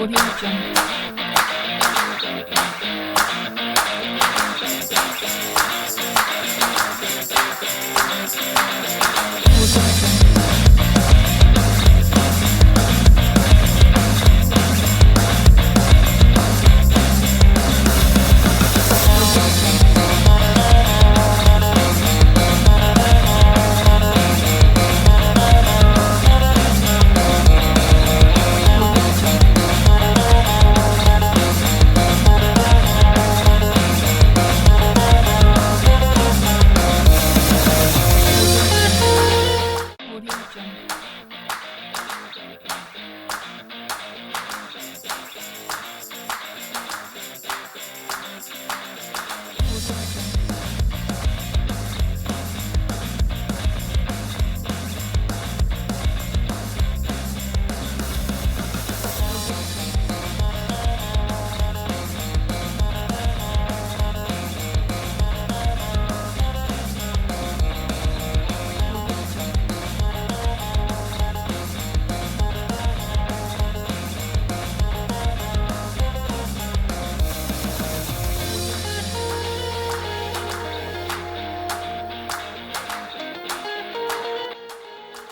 Audio Jungle.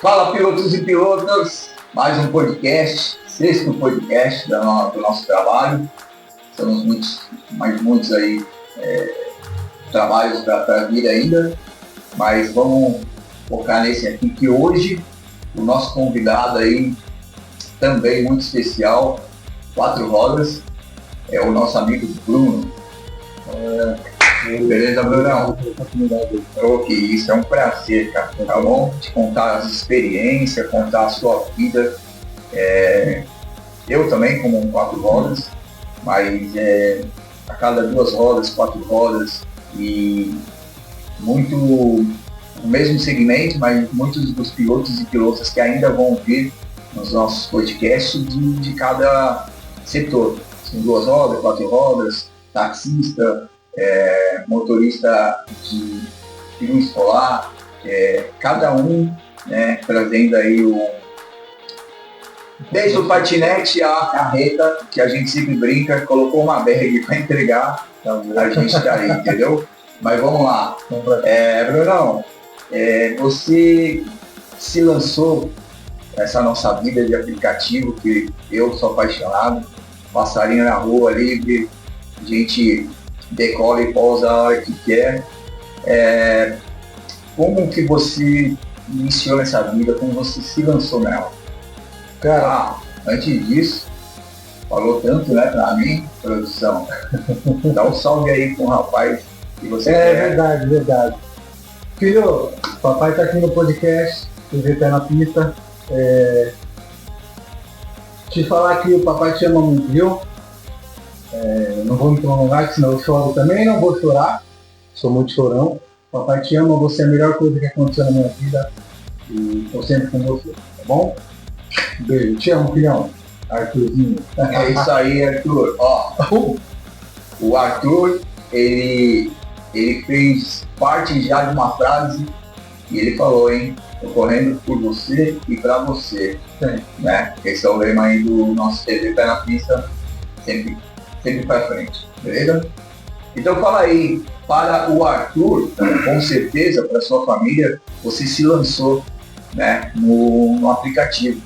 Fala, pilotos e pilotas, mais um podcast, sexto podcast do nosso trabalho. Temos muitos aí trabalhos para vir ainda, mas vamos focar nesse aqui, que hoje o nosso convidado aí, também muito especial, 4 rodas, é o nosso amigo Bruno. Beleza, Brunão? Que isso, é um prazer, cara, tá bom? Te contar as experiências, contar a sua vida. Eu também, como um 4 rodas, mas a cada 2 rodas, 4 rodas, e muito o mesmo segmento, mas muitos dos pilotos e pilotas que ainda vão vir nos nossos podcasts de cada setor. São 2 rodas, 4 rodas, taxista, motorista de filme escolar, cada um, né, trazendo aí desde o patinete à carreta, que a gente sempre brinca, colocou uma bag para entregar, a gente está aí, entendeu? Mas vamos lá. Brunão, você se lançou nessa nossa vida de aplicativo, que eu sou apaixonado, passarinho na rua livre, gente decola e pousa a hora que quer. Como que você iniciou nessa vida, como você se lançou nela? Cara, antes disso, falou tanto, né, pra mim, produção. Dá um salve aí com o rapaz que você quer. Verdade. Filho, papai tá aqui no podcast, TV Pé na Pista. Te falar que o papai te ama muito, viu? Não vou me prolongar, senão eu choro também, não vou chorar, sou muito chorão. Papai te ama, você é a melhor coisa que aconteceu na minha vida e tô sempre com você, tá bom? Beijo, te amo, filhão. Arthurzinho. É isso aí, Arthur. Ó, o Arthur, ele fez parte já de uma frase e ele falou, hein? Tô correndo por você e pra você. Sim. Né? Esse é o lema aí do nosso TV Pé na Pista, sempre para frente, beleza? Então fala aí, para o Arthur, com certeza, para sua família, você se lançou, né, no aplicativo.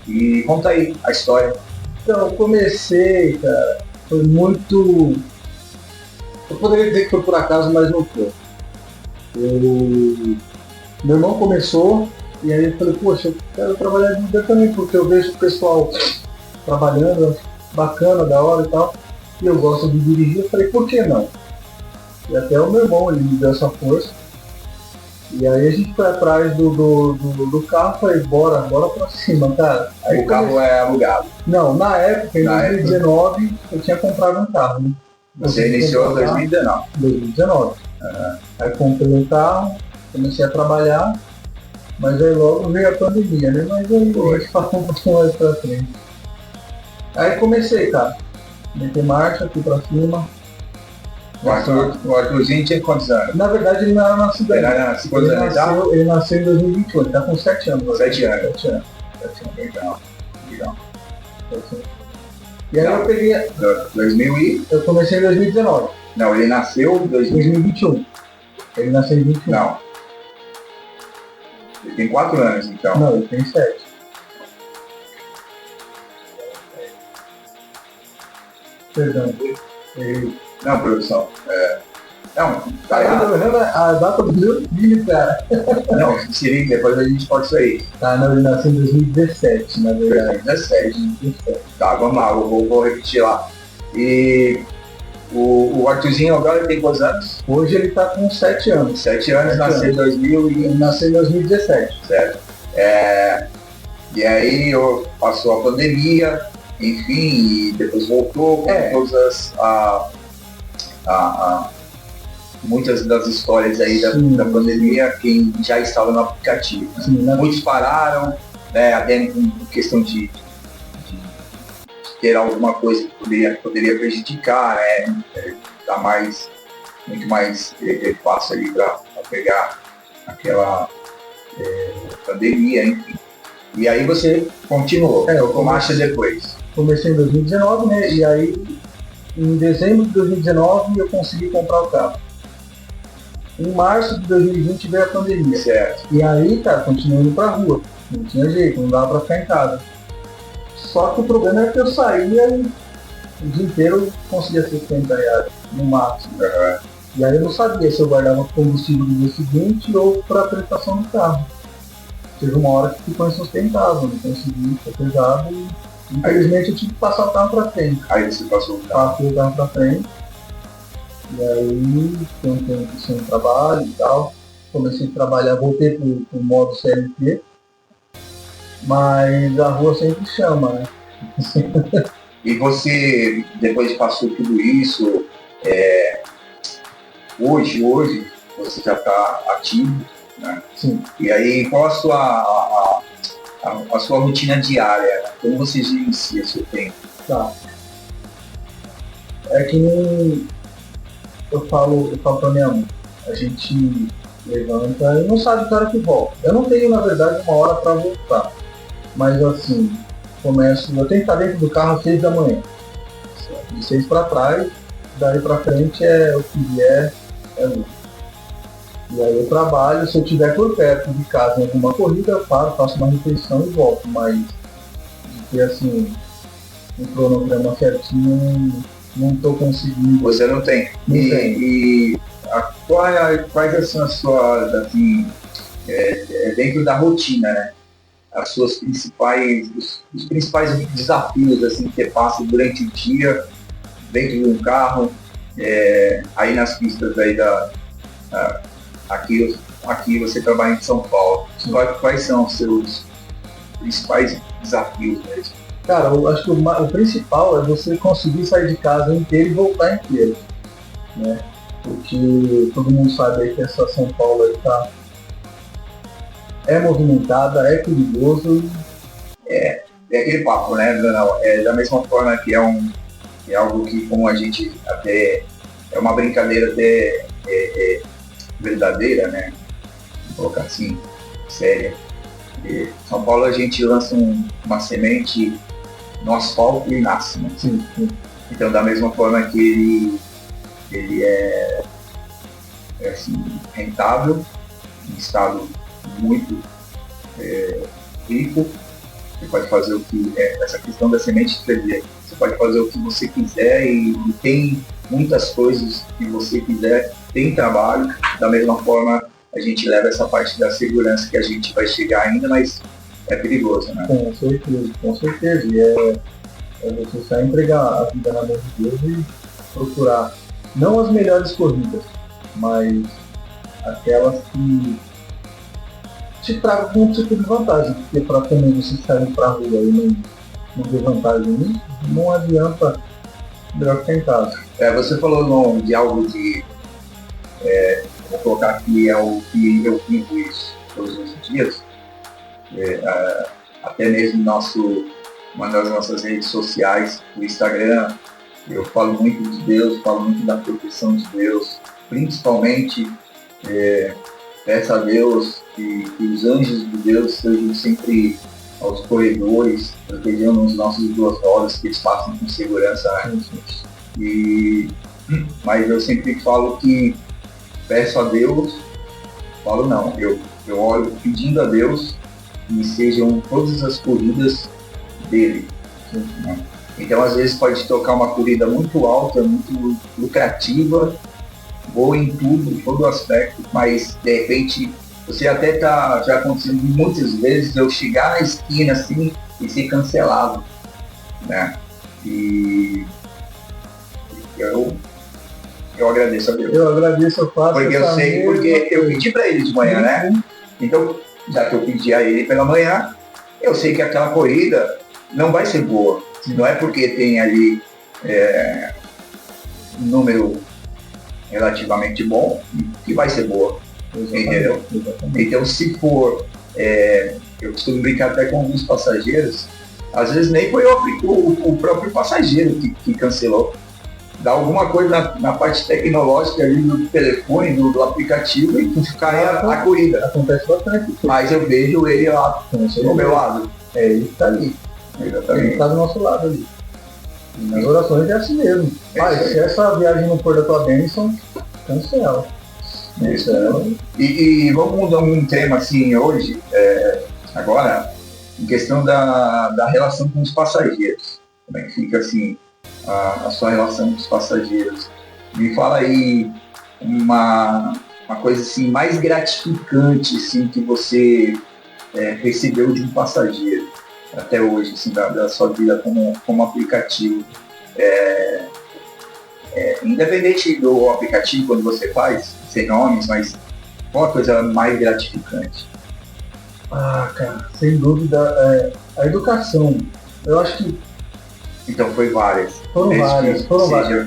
E conta aí a história. Então, eu comecei, cara, foi muito... Eu poderia dizer que foi por acaso, mas não foi. Meu irmão começou, e aí eu falei, poxa, eu quero trabalhar de Uber também, porque eu vejo o pessoal trabalhando, bacana, da hora e tal, e eu gosto de dirigir, eu falei, por que não? E até o meu irmão, ele me deu essa força, e aí a gente foi atrás do carro, falei, bora pra cima, cara. Aí o carro é alugado? Não, na época, em 2019, eu tinha comprado um carro, né? Você iniciou em 2019? 2019. Aí comprei um carro, comecei a trabalhar, mas aí logo veio a pandemia, né? Mas aí a gente passou um pouquinho mais pra frente. Aí comecei, cara, meter marcha, fui pra cima. O Arthurzinho tinha quantos anos? Na verdade ele não era nascido ainda. Ele nasceu em 2021, ele tá com 7 anos. 7 anos. 7 anos. Legal. E aí Não. eu peguei. 2000 e... Eu comecei em 2019. Não, ele nasceu em 2021. Ele nasceu em 21. Não. Ele tem 4 anos, então. Não, ele tem 7. Perdão. Não, produção. Não, tá Caramba, errado. errando a data do meu filho, cara. Não, Siri, depois a gente pode isso aí. Tá, não, ele nasceu em 2017, na verdade. 2017. Tá, vamos lá, eu vou repetir lá. E o Arthurzinho agora tem quantos anos? Hoje ele tá com 7 anos. 7 anos, 7 nasceu em anos. 2000 e... Ele nasceu em 2017. Certo. E aí passou a pandemia, enfim, e depois voltou com todas muitas das histórias aí da pandemia, quem já estava no aplicativo. Né? Sim, né? Muitos pararam, né, até com questão de ter alguma coisa que poderia prejudicar, né? Dá muito mais fácil ali para pegar aquela pandemia, enfim. E aí você continuou, tocou marcha depois. Comecei em 2019, né? E aí, em dezembro de 2019, eu consegui comprar o carro. Em março de 2020 veio a pandemia. Certo. E aí, cara, continuei indo pra rua. Não tinha jeito, não dava pra ficar em casa. Só que o problema é que eu saía e o dia inteiro eu conseguia ser 70 reais no máximo. E aí eu não sabia se eu guardava combustível no dia seguinte ou para a prestação do carro. Teve uma hora que ficou insustentável, não consegui, foi pesado e infelizmente eu tive que passar o carro para frente. Aí você passou o carro. Passei o carro para frente. E aí fiquei um tempo sem trabalho e tal. Comecei a trabalhar, voltei pro modo CLT. Mas a rua sempre chama, né? E você, depois que passou tudo isso, hoje você já está ativo, né? Sim. E aí, qual a sua rotina diária? Como você gerencia seu tempo? Tá. É que nem eu falo pra minha mãe, a gente levanta e não sabe que hora que volta. Eu não tenho, na verdade, uma hora para voltar. Mas assim, eu tenho que estar dentro do carro às 6 da manhã. De 6 para trás, daí para frente é o que vier, é lucro. E aí eu trabalho, se eu estiver por perto de casa em alguma corrida, eu paro, faço uma refeição e volto. Mas de ter assim, um cronograma certinho, não estou conseguindo. Você não tem? Não tem. E quais são as suas, assim, dentro da rotina, né? As suas os principais desafios assim, que você passa durante o dia, dentro de um carro, aí nas pistas aí aqui você trabalha em São Paulo. Quais são os seus principais desafios mesmo? Cara, eu acho que o principal é você conseguir sair de casa inteiro e voltar inteiro, né? Porque todo mundo sabe aí que essa São Paulo aí é movimentada, é perigoso. É aquele papo, né, Daniel? Da mesma forma que é algo que, como a gente até, é uma brincadeira até verdadeira, né? Vou colocar assim, séria. São Paulo a gente lança uma semente no asfalto e nasce, né? Sim. Então, da mesma forma que ele é assim, rentável, em estado muito rico, você pode fazer o que essa questão da semente escrever. Você pode fazer o que você quiser e tem muitas coisas que você quiser, tem trabalho. Da mesma forma, a gente leva essa parte da segurança que a gente vai chegar ainda, mas é perigoso, né? Com certeza. E é você só entregar a vida na mão de Deus e procurar não as melhores corridas, mas aquelas que te tragam algum tipo de vantagem, porque para também você sair para a rua e não ter vantagem nisso, não adianta, melhor ficar em casa. Você falou de algo de, vou colocar aqui, é o que eu vivo isso todos os dias, até mesmo uma das nossas redes sociais, o Instagram, eu falo muito de Deus, falo muito da proteção de Deus, principalmente peço a Deus que os anjos de Deus sejam sempre aos corredores, protegendo os nossos duas rodas, que eles passam com segurança, né? Mas eu sempre falo que peço a Deus, falo não, eu oro pedindo a Deus que sejam todas as corridas dele. Né? Então, às vezes, pode tocar uma corrida muito alta, muito lucrativa, boa em tudo, em todo aspecto, mas, de repente, você até tá já acontecendo muitas vezes eu chegar na esquina, assim, e ser cancelado, né? E eu agradeço a Deus. Eu agradeço, eu faço. Porque eu sei, porque eu pedi para ele de manhã, né? Então, já que eu pedi a ele pela manhã, eu sei que aquela corrida não vai ser boa. Não é porque tem ali um número relativamente bom que vai ser boa. Entendeu? Então, se for, eu costumo brincar até com alguns passageiros, às vezes nem foi o próprio passageiro que cancelou. Dá alguma coisa na parte tecnológica ali do telefone, do aplicativo, e cai a corrida. Acontece bastante. Mas eu vejo ele lá, do meu lado. Ele está ali. Exatamente. Ele está do nosso lado ali. E nas orações é assim mesmo. Mas se essa viagem não for da tua bênção, cancela. E vamos mudar um tema assim hoje, agora, em questão da relação com os passageiros. Como é que fica assim a sua relação com os passageiros? Me fala aí uma coisa assim mais gratificante assim, que você recebeu de um passageiro até hoje, assim, da sua vida como aplicativo. Independente do aplicativo, quando você faz, sem nomes, mas qual a coisa mais gratificante? Cara, sem dúvida, a educação. Eu acho que... Então, foi várias. Foram várias.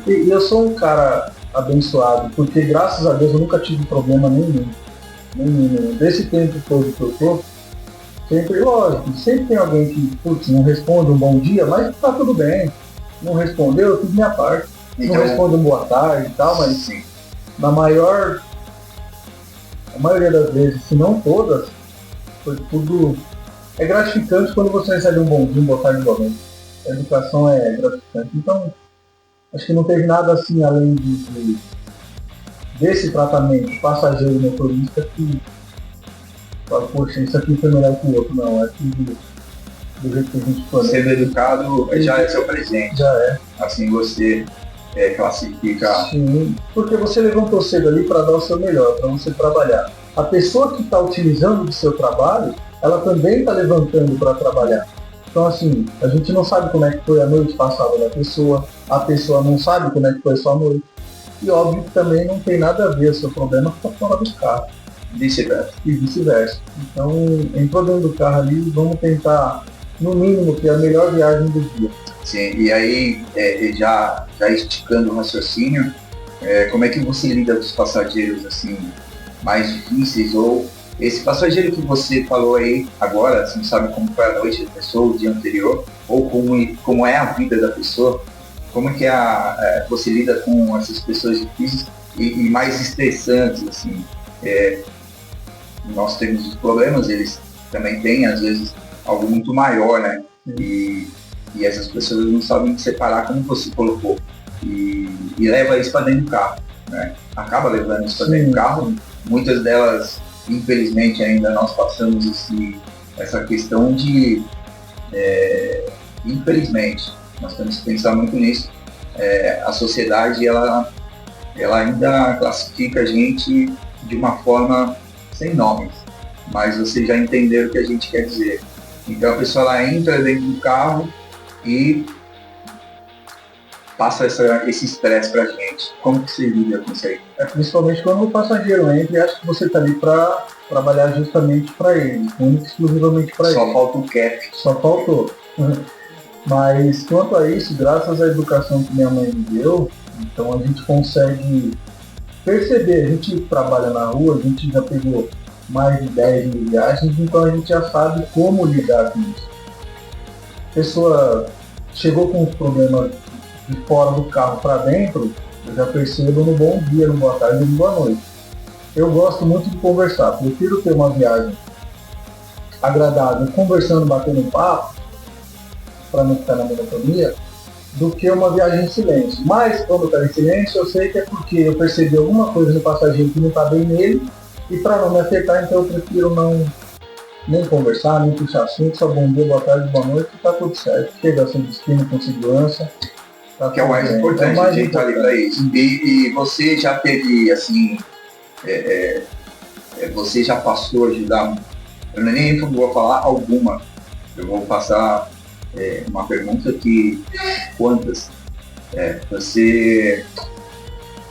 E eu sou um cara abençoado, porque graças a Deus eu nunca tive problema nenhum. Desse tempo todo que eu tô, sempre, lógico, sempre tem alguém que, não responde um bom dia, mas tá tudo bem. Não respondeu, eu fiz minha parte. Então, não responde um boa tarde e tal, mas sim, a maioria das vezes, se não todas, foi tudo... É gratificante quando você recebe um bom dia, um boa tarde, um boa noite. A educação é gratificante. Então, acho que não teve nada assim, além desse tratamento passageiro motorista que fala, poxa, isso aqui foi melhor que o outro. Não, é tudo do jeito que a gente planeja. Sendo educado já é seu presente. Já é. Assim você classifica... Sim, porque você levantou cedo ali para dar o seu melhor, para você trabalhar. A pessoa que está utilizando do seu trabalho, ela também está levantando para trabalhar. Então, assim, a gente não sabe como é que foi a noite passada da pessoa, a pessoa não sabe como é que foi a sua noite. E óbvio que também não tem nada a ver o seu problema com a fora do carro. Vice-versa. E vice-versa. Então, entrou dentro do carro ali, vamos tentar, no mínimo, ter a melhor viagem do dia. Sim, e aí, já esticando o raciocínio, como é que você lida com os passageiros assim, mais difíceis, ou esse passageiro que você falou aí agora, você não sabe como foi a noite da pessoa, o dia anterior, ou como é a vida da pessoa, como é que você lida com essas pessoas difíceis e mais estressantes, assim. Nós temos os problemas, eles também têm, às vezes, algo muito maior, né? E essas pessoas não sabem separar, como você colocou, e leva isso para dentro do carro, né? Acaba levando isso para dentro do carro. Muitas delas, infelizmente, ainda nós passamos essa questão de, infelizmente, nós temos que pensar muito nisso. A sociedade, ela ainda classifica a gente de uma forma sem nomes, mas vocês já entenderam o que a gente quer dizer. Então a pessoa ela entra dentro do carro e passa esse estresse pra gente. Como que você lida com isso aí? Principalmente quando o passageiro entra e acha que você está ali para trabalhar justamente para ele, único exclusivamente para ele. Só falta o cap. Só faltou. Mas quanto a isso, graças à educação que minha mãe me deu, então a gente consegue perceber. A gente trabalha na rua, a gente já pegou mais de 10 mil viagens, então a gente já sabe como lidar com isso. A pessoa chegou com os problemas de fora do carro para dentro, eu já percebo no bom dia, no boa tarde e no boa noite. Eu gosto muito de conversar, prefiro ter uma viagem agradável conversando, batendo um papo, para não ficar na monotonia, do que uma viagem em silêncio. Mas quando eu estou em silêncio, eu sei que é porque eu percebi alguma coisa no passageiro que não está bem nele, e para não me afetar, então eu prefiro não nem conversar, nem puxar assunto, só bom dia, boa tarde, boa noite, tá tudo certo. Chega sem destino, com segurança. Tá que é o mais importante, a gente tá ali para isso. E você já teve, assim, você já passou a ajudar, eu nem vou falar alguma, eu vou passar uma pergunta que, quantas? Você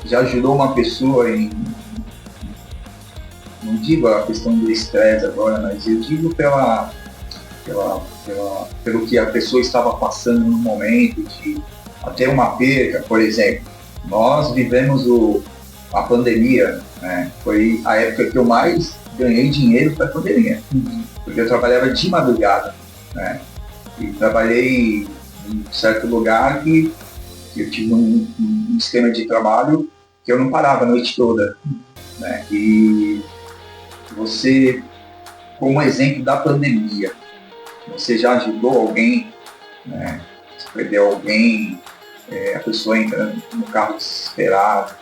já ajudou uma pessoa em, não digo a questão do estresse agora, mas eu digo pelo que a pessoa estava passando no momento, de até uma perca, por exemplo. Nós vivemos a pandemia, né? Foi a época que eu mais ganhei dinheiro para a pandemia, porque eu trabalhava de madrugada, né? E trabalhei em certo lugar que eu tive um esquema de trabalho que eu não parava a noite toda, né? E você, como exemplo da pandemia, você já ajudou alguém, né? Se perdeu alguém, a pessoa entra no carro desesperada,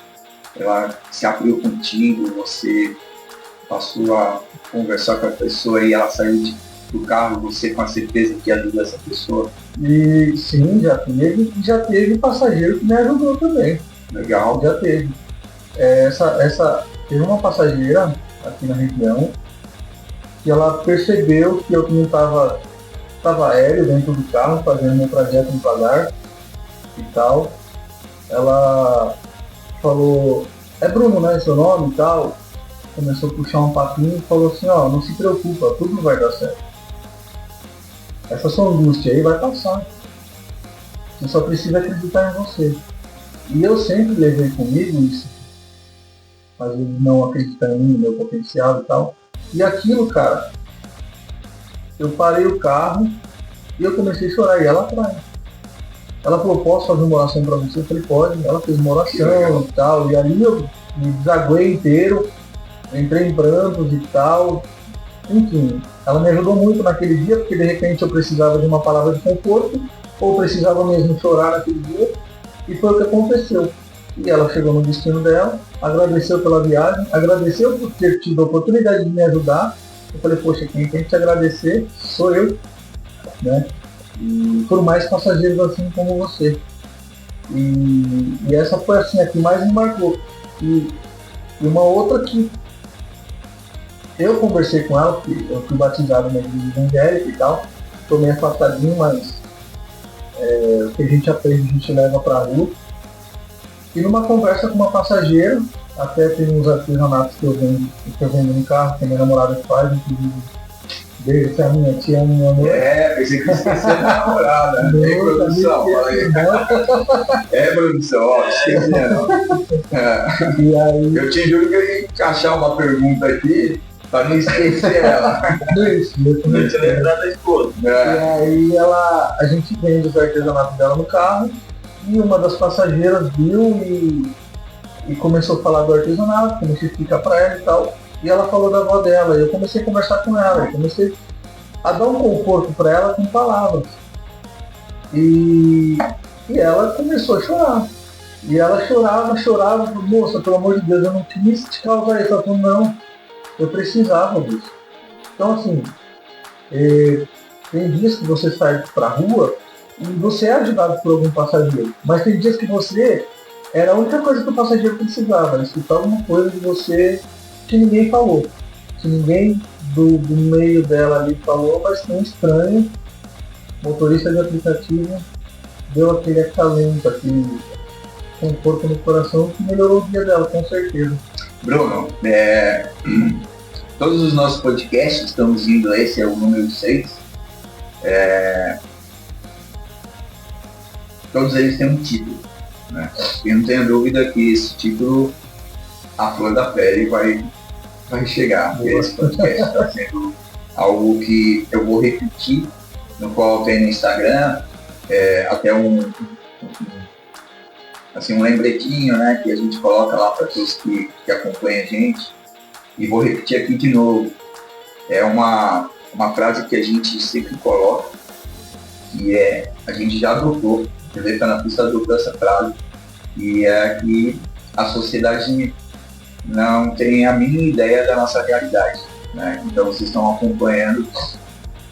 ela se abriu contigo, você passou a conversar com a pessoa e ela saiu do carro, você com a certeza que ajuda essa pessoa. E sim, já teve passageiro que me ajudou também. Legal. Já teve. Teve uma passageira aqui na região que ela percebeu que eu não estava aéreo dentro do carro, fazendo meu trajeto devagar e tal. Ela falou, é Bruno, né, seu nome e tal. Começou a puxar um papinho e falou assim, ó, não se preocupa, tudo vai dar certo. Essa sua angústia aí vai passar. Você só precisa acreditar em você. E eu sempre levei comigo isso. Às vezes não acreditar em mim, no meu potencial e tal. E aquilo, cara, eu parei o carro e eu comecei a chorar. E ela atrás. Ela falou, posso fazer uma oração pra você? Eu falei, pode. Ela fez uma oração e tal. E ali eu me desaguei inteiro. Entrei em prantos e tal. Enfim, ela me ajudou muito naquele dia, porque de repente eu precisava de uma palavra de conforto, ou precisava mesmo chorar naquele dia, e foi o que aconteceu. E ela chegou no destino dela, agradeceu pela viagem, agradeceu por ter tido a oportunidade de me ajudar. Eu falei, poxa, quem tem que te agradecer sou eu, né? E por mais passageiros assim como você. E essa foi assim, a que mais me marcou. E uma outra que eu conversei com ela, porque eu fui batizado na igreja evangélica e tal, tô meio afastadinho, mas o que a gente aprende a gente leva pra rua. E numa conversa com uma passageira, até tem uns artesanatos que eu vendo no carro, que a minha namorada faz, inclusive, beijo se a minha tia ama meu amor. Pensei que esqueceu da namorada. É produção, fala aí. Produção, ó, esqueci não. E aí, eu te juro que eu ia encaixar uma pergunta aqui, pra não esquecer ela. Não te lembrar da esposa. E aí a gente vende os artesanatos dela no carro, e uma das passageiras viu e começou a falar do artesanato, comecei a explicar pra ela e tal. E ela falou da avó dela, e eu comecei a conversar com ela, comecei a dar um conforto pra ela com palavras. E ela começou a chorar. E ela chorava, moça, pelo amor de Deus, eu não quis te causar isso. Ela falou, não, eu precisava disso. Então assim, tem dias que você sai pra rua e você é ajudado por algum passageiro, mas tem dias que você era a única coisa que o passageiro precisava, escutar alguma coisa de você que ninguém falou, que ninguém do meio dela ali falou, mas tem um estranho, motorista de aplicativo, deu aquele acalento, aquele conforto no coração que melhorou o dia dela, com certeza. Bruno, todos os nossos podcasts, estamos indo, esse é o número 6, todos eles têm um título, né? E não tenho dúvida que esse título, a flor da pele, vai chegar. Esse podcast está sendo algo que eu vou repetir, no qual tem no Instagram, até um lembretinho, né, que a gente coloca lá para todos que acompanham a gente. E vou repetir aqui de novo. É uma uma frase que a gente sempre coloca, que é, a gente já adotou, o Letra na Pista adotou essa frase, e é que a sociedade não tem a mínima ideia da nossa realidade, né? Então vocês estão acompanhando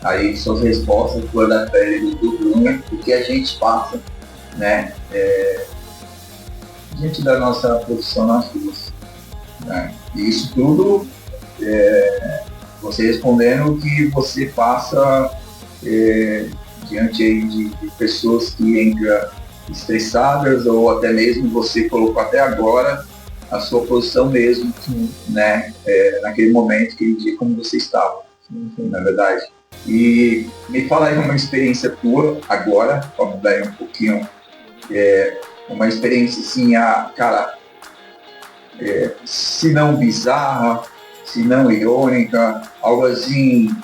aí suas respostas por da pele do Bruno, o que a gente passa, né? Diante da nossa profissão nas ruas, né? E isso tudo, você respondendo o que você passa diante aí de pessoas que entram estressadas, ou até mesmo você colocou até agora a sua posição mesmo, né? Naquele momento, aquele dia como você estava, na verdade. E me fala aí uma experiência tua agora, vamos dar aí um pouquinho, uma experiência assim, cara, se não bizarra, se não irônica, algo assim,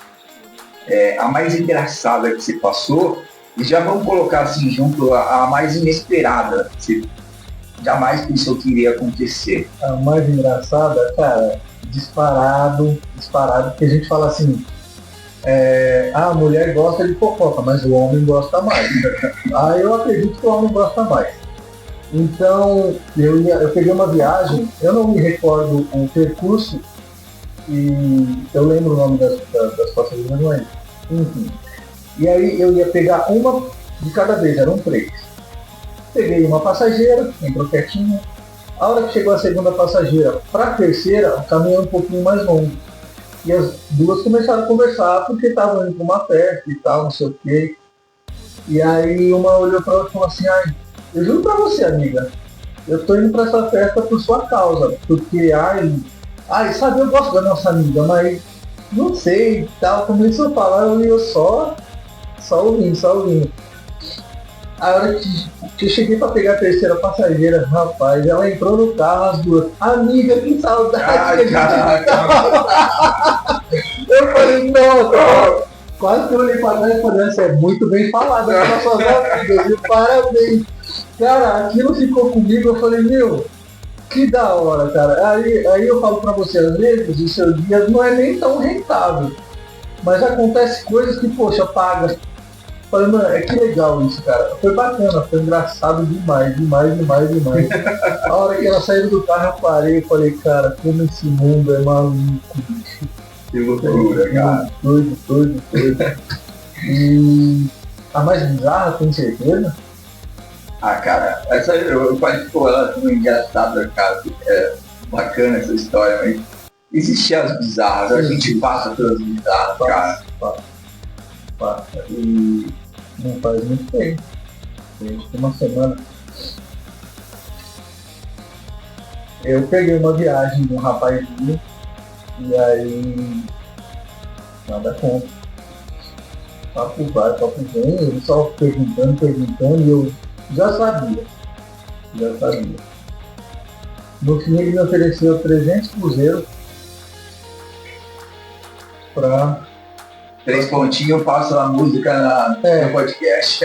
a mais engraçada que você passou, e já vamos colocar assim junto a mais inesperada, que você jamais pensou que iria acontecer. A mais engraçada, cara, disparado, porque a gente fala assim, a mulher gosta de fofoca, mas o homem gosta mais. Eu acredito que o homem gosta mais. Então, eu peguei uma viagem, eu não me recordo o percurso, e eu lembro o nome das passageiras, não é? Enfim. E aí eu ia pegar uma de cada vez, eram 3. Peguei uma passageira, entrou quietinha. A hora que chegou a segunda passageira para a terceira, o caminho é um pouquinho mais longo. E as duas começaram a conversar porque estavam indo para uma festa e tal, não sei o quê. E aí uma olhou para outra e falou assim, eu juro para você, amiga, eu tô indo para essa festa por sua causa, porque, sabe, eu gosto da nossa amiga, mas não sei e tal. Começou a falar e eu só ouvindo. A hora que eu cheguei para pegar a terceira passageira, rapaz, ela entrou no carro, as duas, amiga, que saudade que a gente tá. Eu falei, nossa, quase que eu olhei para trás e falei, essa é muito bem falada com suas amigas, viu? Parabéns. Cara, aquilo ficou comigo, eu falei, meu, que da hora, cara. Aí eu falo pra você, às vezes o seu dia não é nem tão rentável, mas acontece coisas que, poxa, paga. Falei, mano, que legal isso, cara. Foi bacana, foi engraçado demais. A hora que ela saiu do carro, eu parei e falei, cara, como esse mundo é maluco, bicho. Que loucura, cara. Doido. E a mais bizarra, tem certeza? Cara, essa eu falei que ela é tão engraçada, cara. É bacana essa história, mas existem as bizarras, a gente passa pelas bizarras, cara. Passa. E não faz muito tempo. Tem uma semana. Eu peguei uma viagem de um rapazinho e aí nada contra. Papo vai, papo vem, ele só perguntando e eu já sabia. No fim ele me ofereceu 300 cruzeiros pra... 3 pontinhos, passa a música no podcast.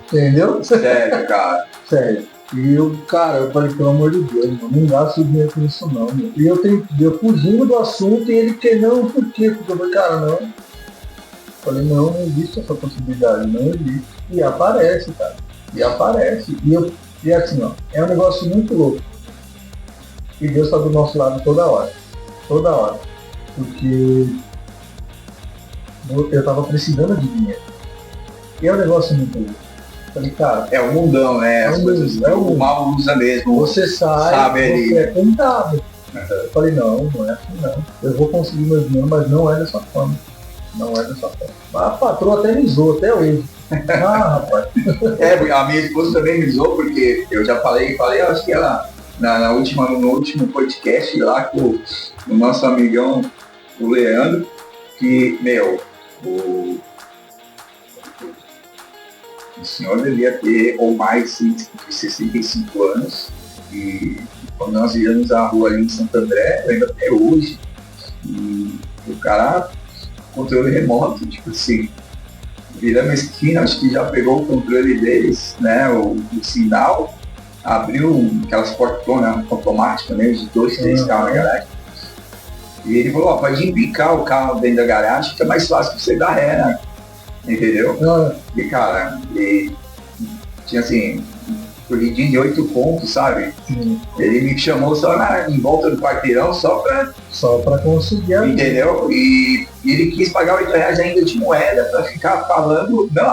Entendeu? Sério, cara. Sério. E eu falei, pelo amor de Deus, mano, não gasto dinheiro com isso não, meu. E eu fugindo do assunto e ele quer, não, por quê? Porque eu falei, cara, não. Falei, não existe essa possibilidade, não existe. E aparece, cara. E assim, ó, é um negócio muito louco. E Deus está do nosso lado toda hora. Porque eu tava precisando de dinheiro. E é um negócio muito louco. Falei, cara, é o mundão, né? As coisas o mal usa mesmo. Você sai, você é tentado. Falei, não é assim não. Eu vou conseguir meu dinheiro, mas não é dessa forma. A patroa até me zoou, até hoje. Rapaz. A minha esposa também me zoou, porque eu já falei, acho que ela, no último podcast lá com o nosso amigão, o Leandro, que, o senhor devia ter ou mais de 65 anos, e quando nós íamos à rua ali em Santo André, ainda até hoje, e o cara, controle remoto, tipo assim, virando a esquina, acho que já pegou o controle deles, né, o sinal, abriu aquelas portonas automáticas, né, de 2, 3 carros na garagem, E ele falou, pode embicar o carro dentro da garagem, que é mais fácil pra você dar ré, né? Entendeu? E cara, tinha assim, corridinha de 8 pontos, sabe? Ele me chamou só em volta do quarteirão, só pra conseguir. Entendeu? E ele quis pagar R$8 ainda de moeda pra ficar falando, não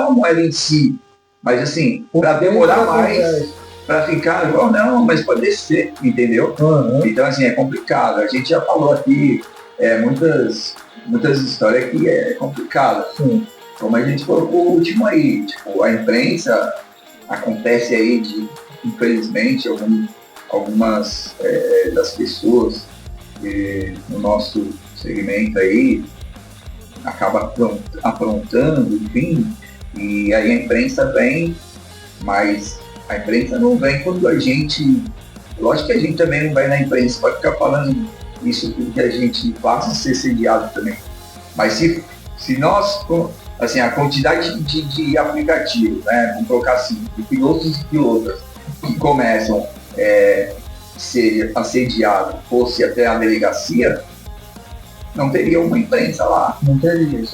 a moeda em si, mas assim, pra demorar mais, pra ficar, não, mas pode descer, entendeu? Então assim, é complicado. A gente já falou aqui muitas histórias que é complicado. Como a gente colocou o último aí, tipo, a imprensa acontece aí de, infelizmente, algumas das pessoas no nosso segmento aí acaba aprontando, enfim, e aí a imprensa vem, mas a imprensa não vem quando a gente, lógico que a gente também não vai na imprensa para ficar falando isso tudo que a gente passa a ser sediado também, mas se nós, assim, a quantidade de aplicativos, né, vamos colocar assim, de pilotos e pilotas que começam ser assediados, fosse até a delegacia, não teria uma imprensa lá. Não teria.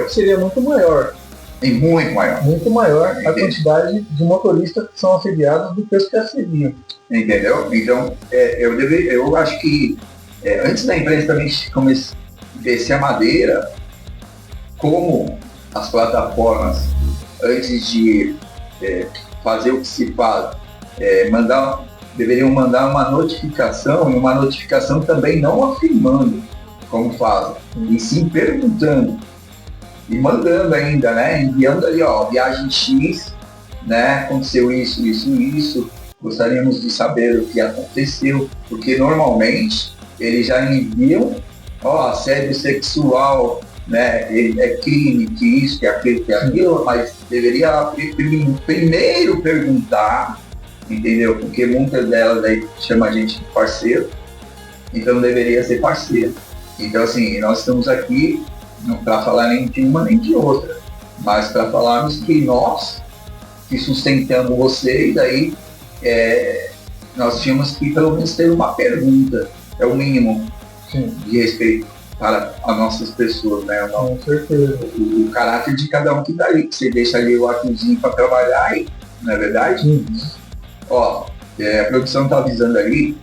Seria muito maior. E muito maior. Muito maior a quantidade de motoristas que são assediados do que os que assediam. Entendeu? Então, eu acho que antes da imprensa também descer a madeira, como as plataformas, antes de fazer o que se faz, deveriam mandar uma notificação, e uma notificação também não afirmando como fazem, e sim perguntando, e mandando ainda, né, enviando ali, viagem X, né, aconteceu isso, gostaríamos de saber o que aconteceu, porque normalmente eles já enviam, assédio sexual, né, é crime, que isso, que aquilo, mas deveria primeiro perguntar, entendeu? Porque muitas delas aí chamam a gente de parceiro, então deveria ser parceiro. Então assim, nós estamos aqui não para falar nem de uma nem de outra, mas para falarmos que nós, que sustentamos vocês, aí nós tínhamos que pelo menos ter uma pergunta, é o mínimo. Sim. De respeito para as nossas pessoas, né? Com certeza. O caráter de cada um que tá ali, que você deixa ali o arcozinho para trabalhar aí, não é verdade? A produção tá avisando ali,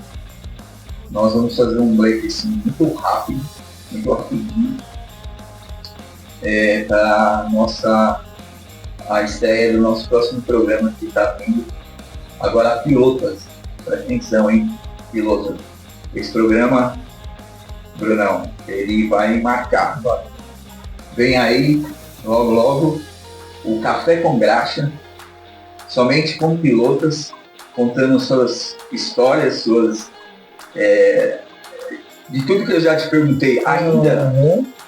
nós vamos fazer um break assim, muito rápido, muito rapidinho, para a estreia do nosso próximo programa que está vindo. Agora, pilotas, presta atenção, hein, pilotas. Esse programa, Brunão, ele vai marcar. Vem aí, logo, o Café com Graxa, somente com pilotas, contando suas histórias, de tudo que eu já te perguntei ainda,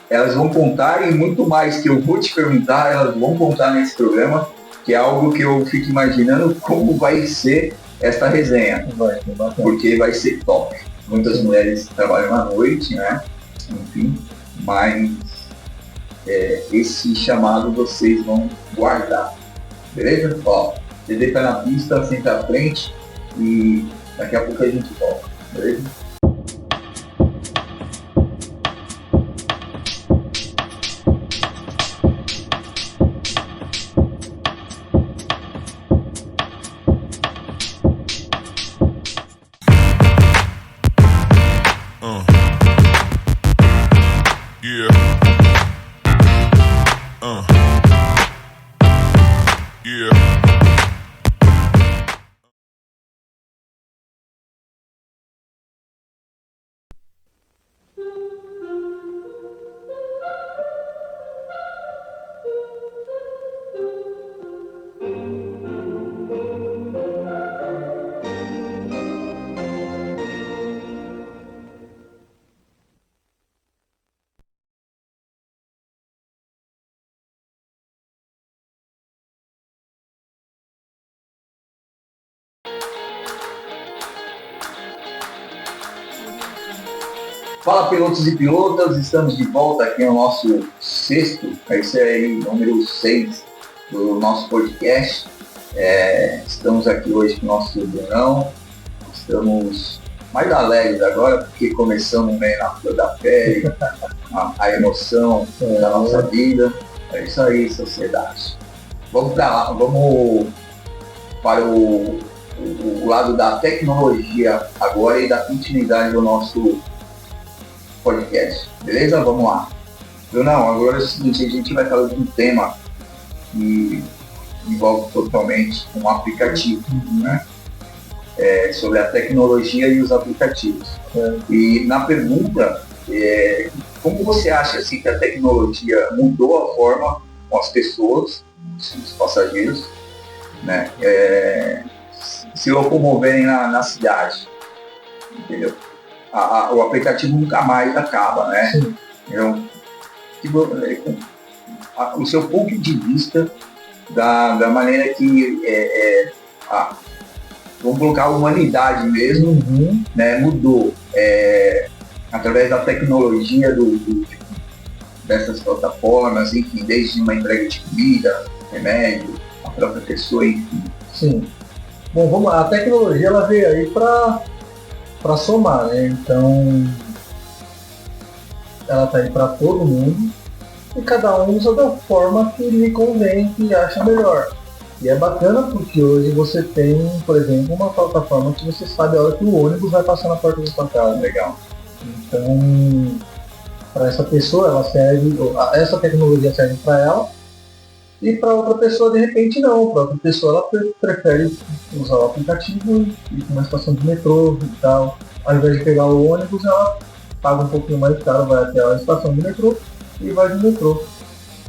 elas vão contar, e muito mais que eu vou te perguntar, elas vão contar nesse programa, que é algo que eu fico imaginando como vai ser esta resenha, porque vai ser top. Muitas mulheres trabalham à noite, né? Enfim, mas esse chamado vocês vão guardar, beleza? Você deita na pista, senta à frente e daqui a pouco a gente volta, beleza? Fala, pilotos e pilotas, estamos de volta aqui no nosso sexto, esse é aí, número 6 do nosso podcast. Estamos aqui hoje com o nosso Brunão, estamos mais alegres agora, porque começamos meio na flor da pele, a emoção da nossa vida. É isso aí, sociedade. Vamos para lá, vamos para o lado da tecnologia agora e da continuidade do nosso podcast. Beleza? Vamos lá. Brunão, agora é o seguinte, a gente vai falar de um tema que envolve totalmente um aplicativo, né? Sobre a tecnologia e os aplicativos. E na pergunta, como você acha assim, que a tecnologia mudou a forma com as pessoas, os passageiros, né, se locomoverem na cidade? Entendeu? O aplicativo nunca mais acaba, né? Sim. Então, o seu ponto de vista da maneira que vamos colocar a humanidade mesmo, né, mudou através da tecnologia dessas plataformas, enfim, desde uma entrega de comida, remédio, a própria pessoa, enfim. Sim. Bom, vamos lá. A tecnologia ela veio aí para somar, né? Então ela está aí para todo mundo e cada um usa da forma que lhe convém, que acha melhor. E é bacana porque hoje você tem, por exemplo, uma plataforma que você sabe a hora que o ônibus vai passar na porta da sua casa. Legal. Então, para essa pessoa, ela serve, essa tecnologia serve para ela, e para outra pessoa, de repente, não. Para outra pessoa, ela prefere usar o aplicativo e ir para uma estação de metrô e tal. Ao invés de pegar o ônibus, ela paga um pouquinho mais caro, vai até a estação de metrô e vai de metrô.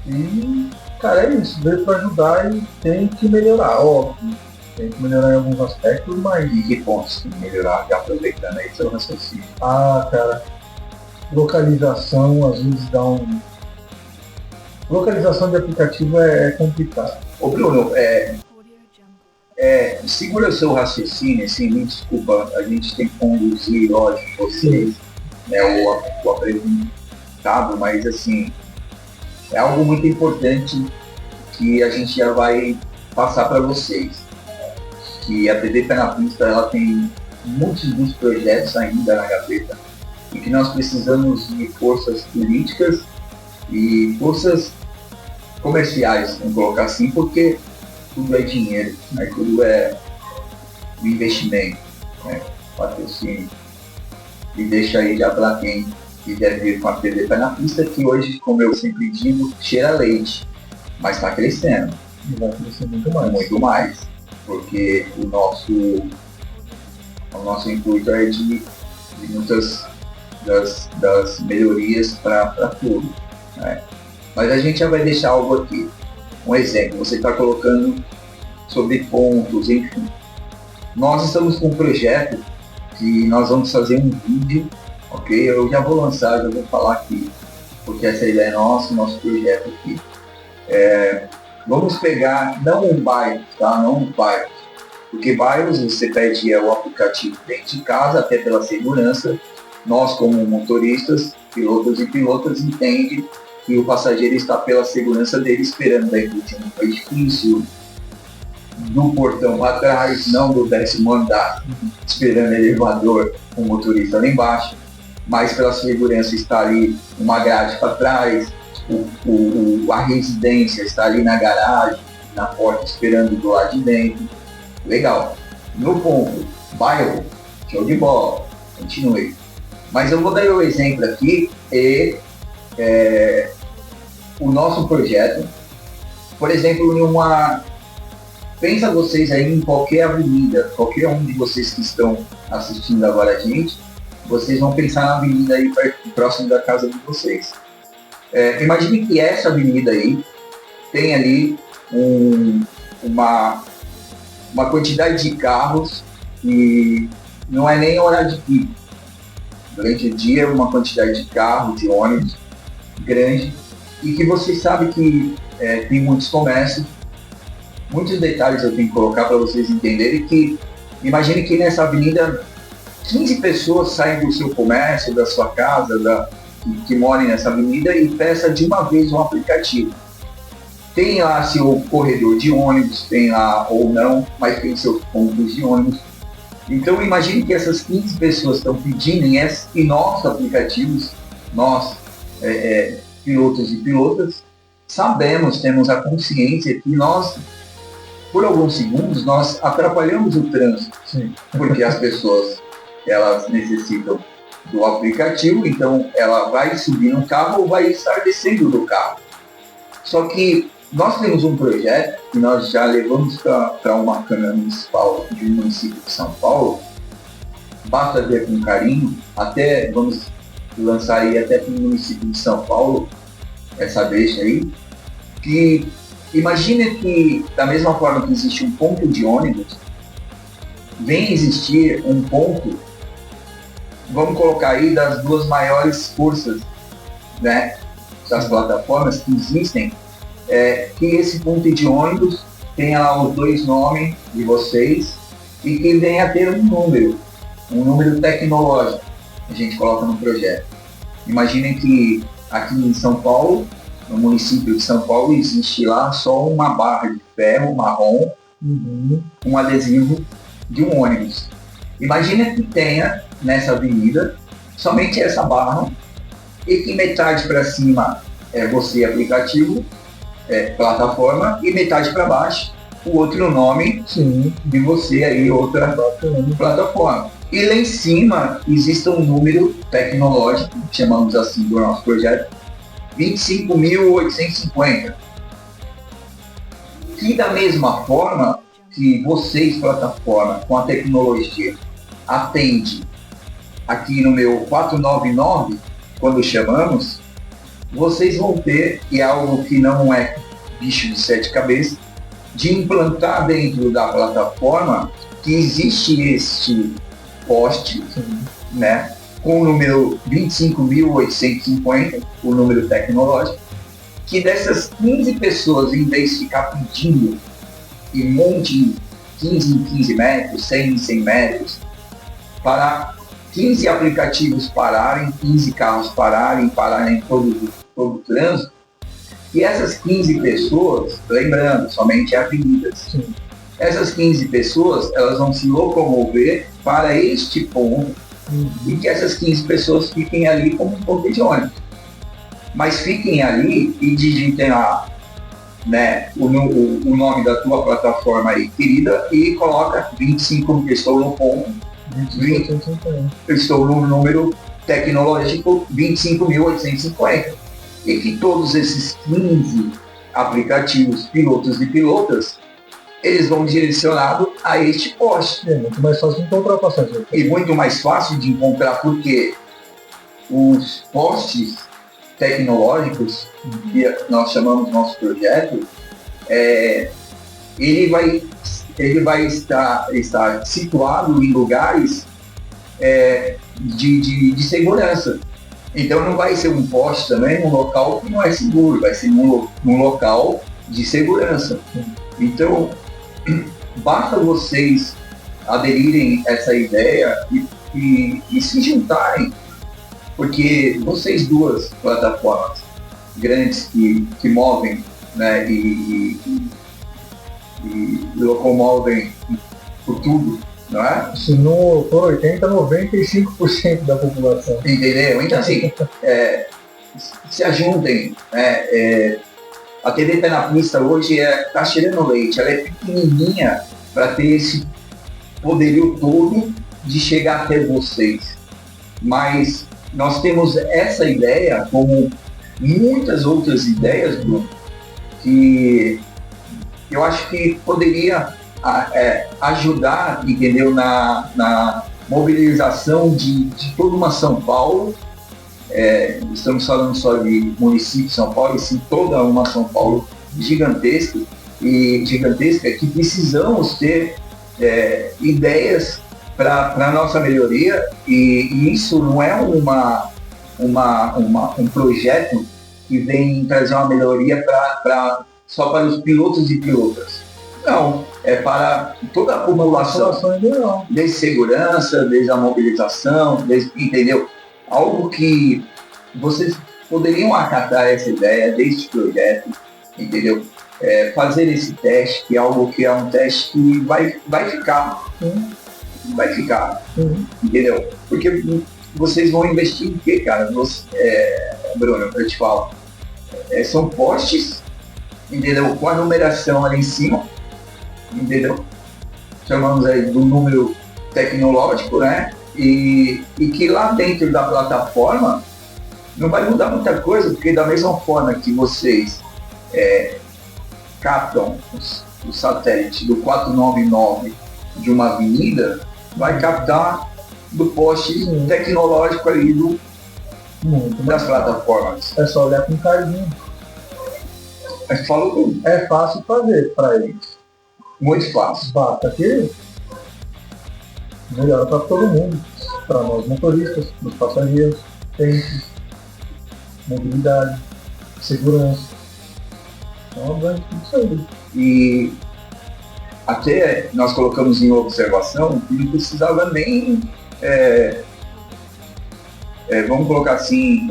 E, cara, é isso. Veio para ajudar e tem que melhorar, óbvio. Tem que melhorar em alguns aspectos, mas... E que pontos tem que melhorar, já aproveitando aí seu raciocínio? Cara, localização às vezes dá um... Localização de aplicativo é complicado. Ô Bruno, segura o seu raciocínio, assim, me desculpa, a gente tem que conduzir, lógico, vocês, né, o apresentado, mas assim, é algo muito importante que a gente já vai passar para vocês. Que a TV Pé na Pista, ela tem muitos dos projetos ainda na gaveta e que nós precisamos de forças políticas e forças comerciais, vamos colocar assim, porque tudo é dinheiro, né? Tudo é investimento, né? Patrocínio. E deixa aí já para quem quiser vir com a TV Pé na Pista, que hoje, como eu sempre digo, cheira leite, mas está crescendo. E vai crescer muito mais. Muito mais, porque o nosso intuito é de muitas das melhorias para tudo, né? Mas a gente já vai deixar algo aqui. Um exemplo, você está colocando sobre pontos, enfim. Nós estamos com um projeto que nós vamos fazer um vídeo, ok? Eu já vou lançar, já vou falar aqui, porque essa ideia é nossa, nosso projeto aqui. Vamos pegar, não um bairro, tá? Não um bairro. Porque bairros você pede o aplicativo dentro de casa, até pela segurança. Nós, como motoristas, pilotos e pilotas, entendem que o passageiro está pela segurança dele esperando dentro de um edifício, do portão para trás, não do 10º andar, esperando elevador com o motorista lá embaixo, mas pela segurança está ali uma grade para trás, a residência está ali na garagem, na porta esperando do lado de dentro. Legal. No ponto, bairro, show de bola, continue. Mas eu vou dar o exemplo aqui o nosso projeto, por exemplo, pensa vocês aí em qualquer avenida, qualquer um de vocês que estão assistindo agora a gente, vocês vão pensar na avenida aí próximo da casa de vocês. Imagine que essa avenida aí tem ali uma quantidade de carros e não é nem hora de pico. Durante o dia, uma quantidade de carros, de ônibus grande, e que vocês sabem que tem muitos comércios. Muitos detalhes eu tenho que colocar para vocês entenderem que, imagine que nessa avenida 15 pessoas saem do seu comércio, da sua casa, que morem nessa avenida e peça de uma vez um aplicativo. Tem lá seu corredor de ônibus, tem lá ou não, mas tem seus pontos de ônibus. Então imagine que essas 15 pessoas estão pedindo em nossos aplicativos, nós, pilotos e pilotas, sabemos, temos a consciência que nós, por alguns segundos, nós atrapalhamos o trânsito. Sim. Porque as pessoas, elas necessitam do aplicativo, então ela vai subir no carro ou vai estar descendo do carro. Só que nós temos um projeto que nós já levamos para uma Câmara Municipal de um município de São Paulo, basta ver com carinho, até vamos lançar aí até para o município de São Paulo, essa deixa aí, que imagina que da mesma forma que existe um ponto de ônibus, vem existir um ponto, vamos colocar aí, das duas maiores forças, né, das plataformas que existem, que esse ponto de ônibus tenha lá os dois nomes de vocês e que venha a ter um número tecnológico que a gente coloca no projeto. Imaginem que aqui em São Paulo, no município de São Paulo, existe lá só uma barra de ferro marrom, um adesivo de um ônibus. Imagina que tenha nessa avenida somente essa barra e que metade para cima é você aplicativo, plataforma, e metade para baixo o outro nome de você aí, outra plataforma. E lá em cima existe um número tecnológico, chamamos assim do nosso projeto, 25.850. Que da mesma forma que vocês, plataforma, com a tecnologia, atende aqui no meu 499, quando chamamos, vocês vão ter, e é algo que não é bicho de sete cabeças, de implantar dentro da plataforma que existe este poste, né, com o número 25.850, o número tecnológico, que dessas 15 pessoas, em vez de ficar pedindo e monte 15 em 15 metros, 100 em 100 metros, para 15 aplicativos pararem, 15 carros pararem todo o trânsito, e essas 15 pessoas, lembrando, somente avenidas, essas 15 pessoas, elas vão se locomover para este ponto, e que essas 15 pessoas fiquem ali como um ponto de ônibus. Mas fiquem ali e digitem lá, né, o nome da tua plataforma aí, querida, e coloca 25, estou no ponto, 20, estou no número tecnológico 25.850. E que todos esses 15 aplicativos, pilotos e pilotas, eles vão direcionados a este poste. É muito mais fácil de encontrar passageiro. E muito mais fácil de encontrar, porque os postes tecnológicos, que nós chamamos nosso projeto, ele vai estar situado em lugares de segurança. Então não vai ser um poste também num local que não é seguro, vai ser num local de segurança. Então, basta vocês aderirem a essa ideia e se juntarem, porque vocês duas plataformas grandes que movem, né, e locomovem por tudo, não é? Se não for 80, 95% da população. Entendeu? Então assim, se ajuntem, né? A TV Pé na Pista hoje está cheirando leite, ela é pequenininha para ter esse poderio todo de chegar até vocês. Mas nós temos essa ideia, como muitas outras ideias, Bruno, que eu acho que poderia ajudar, entendeu, na mobilização de toda uma São Paulo. Estamos falando só de município de São Paulo, e sim toda uma São Paulo gigantesca, que precisamos ter ideias para a nossa melhoria, e isso não é um projeto que vem trazer uma melhoria só para os pilotos e pilotas. Não, é para toda a população, desde segurança, desde a mobilização, entendeu? Algo que vocês poderiam acatar essa ideia deste projeto, entendeu? Fazer esse teste, que é algo que é um teste que vai ficar. não vai ficar, entendeu? Porque vocês vão investir em quê, cara? Bruno, eu te falo, são postes, entendeu? Com a numeração ali em cima, entendeu? Chamamos aí do número tecnológico, né? E que lá dentro da plataforma não vai mudar muita coisa, porque da mesma forma que vocês captam o satélite do 499 de uma avenida, vai captar do poste tecnológico ali das plataformas. É só olhar com carinho. Falou tudo. É fácil fazer para eles. Muito fácil. Basta que melhora para todo mundo. Para nós motoristas, para os passageiros, tempo, mobilidade, segurança. Então, isso aí. E até nós colocamos em observação que não precisava nem, vamos colocar assim,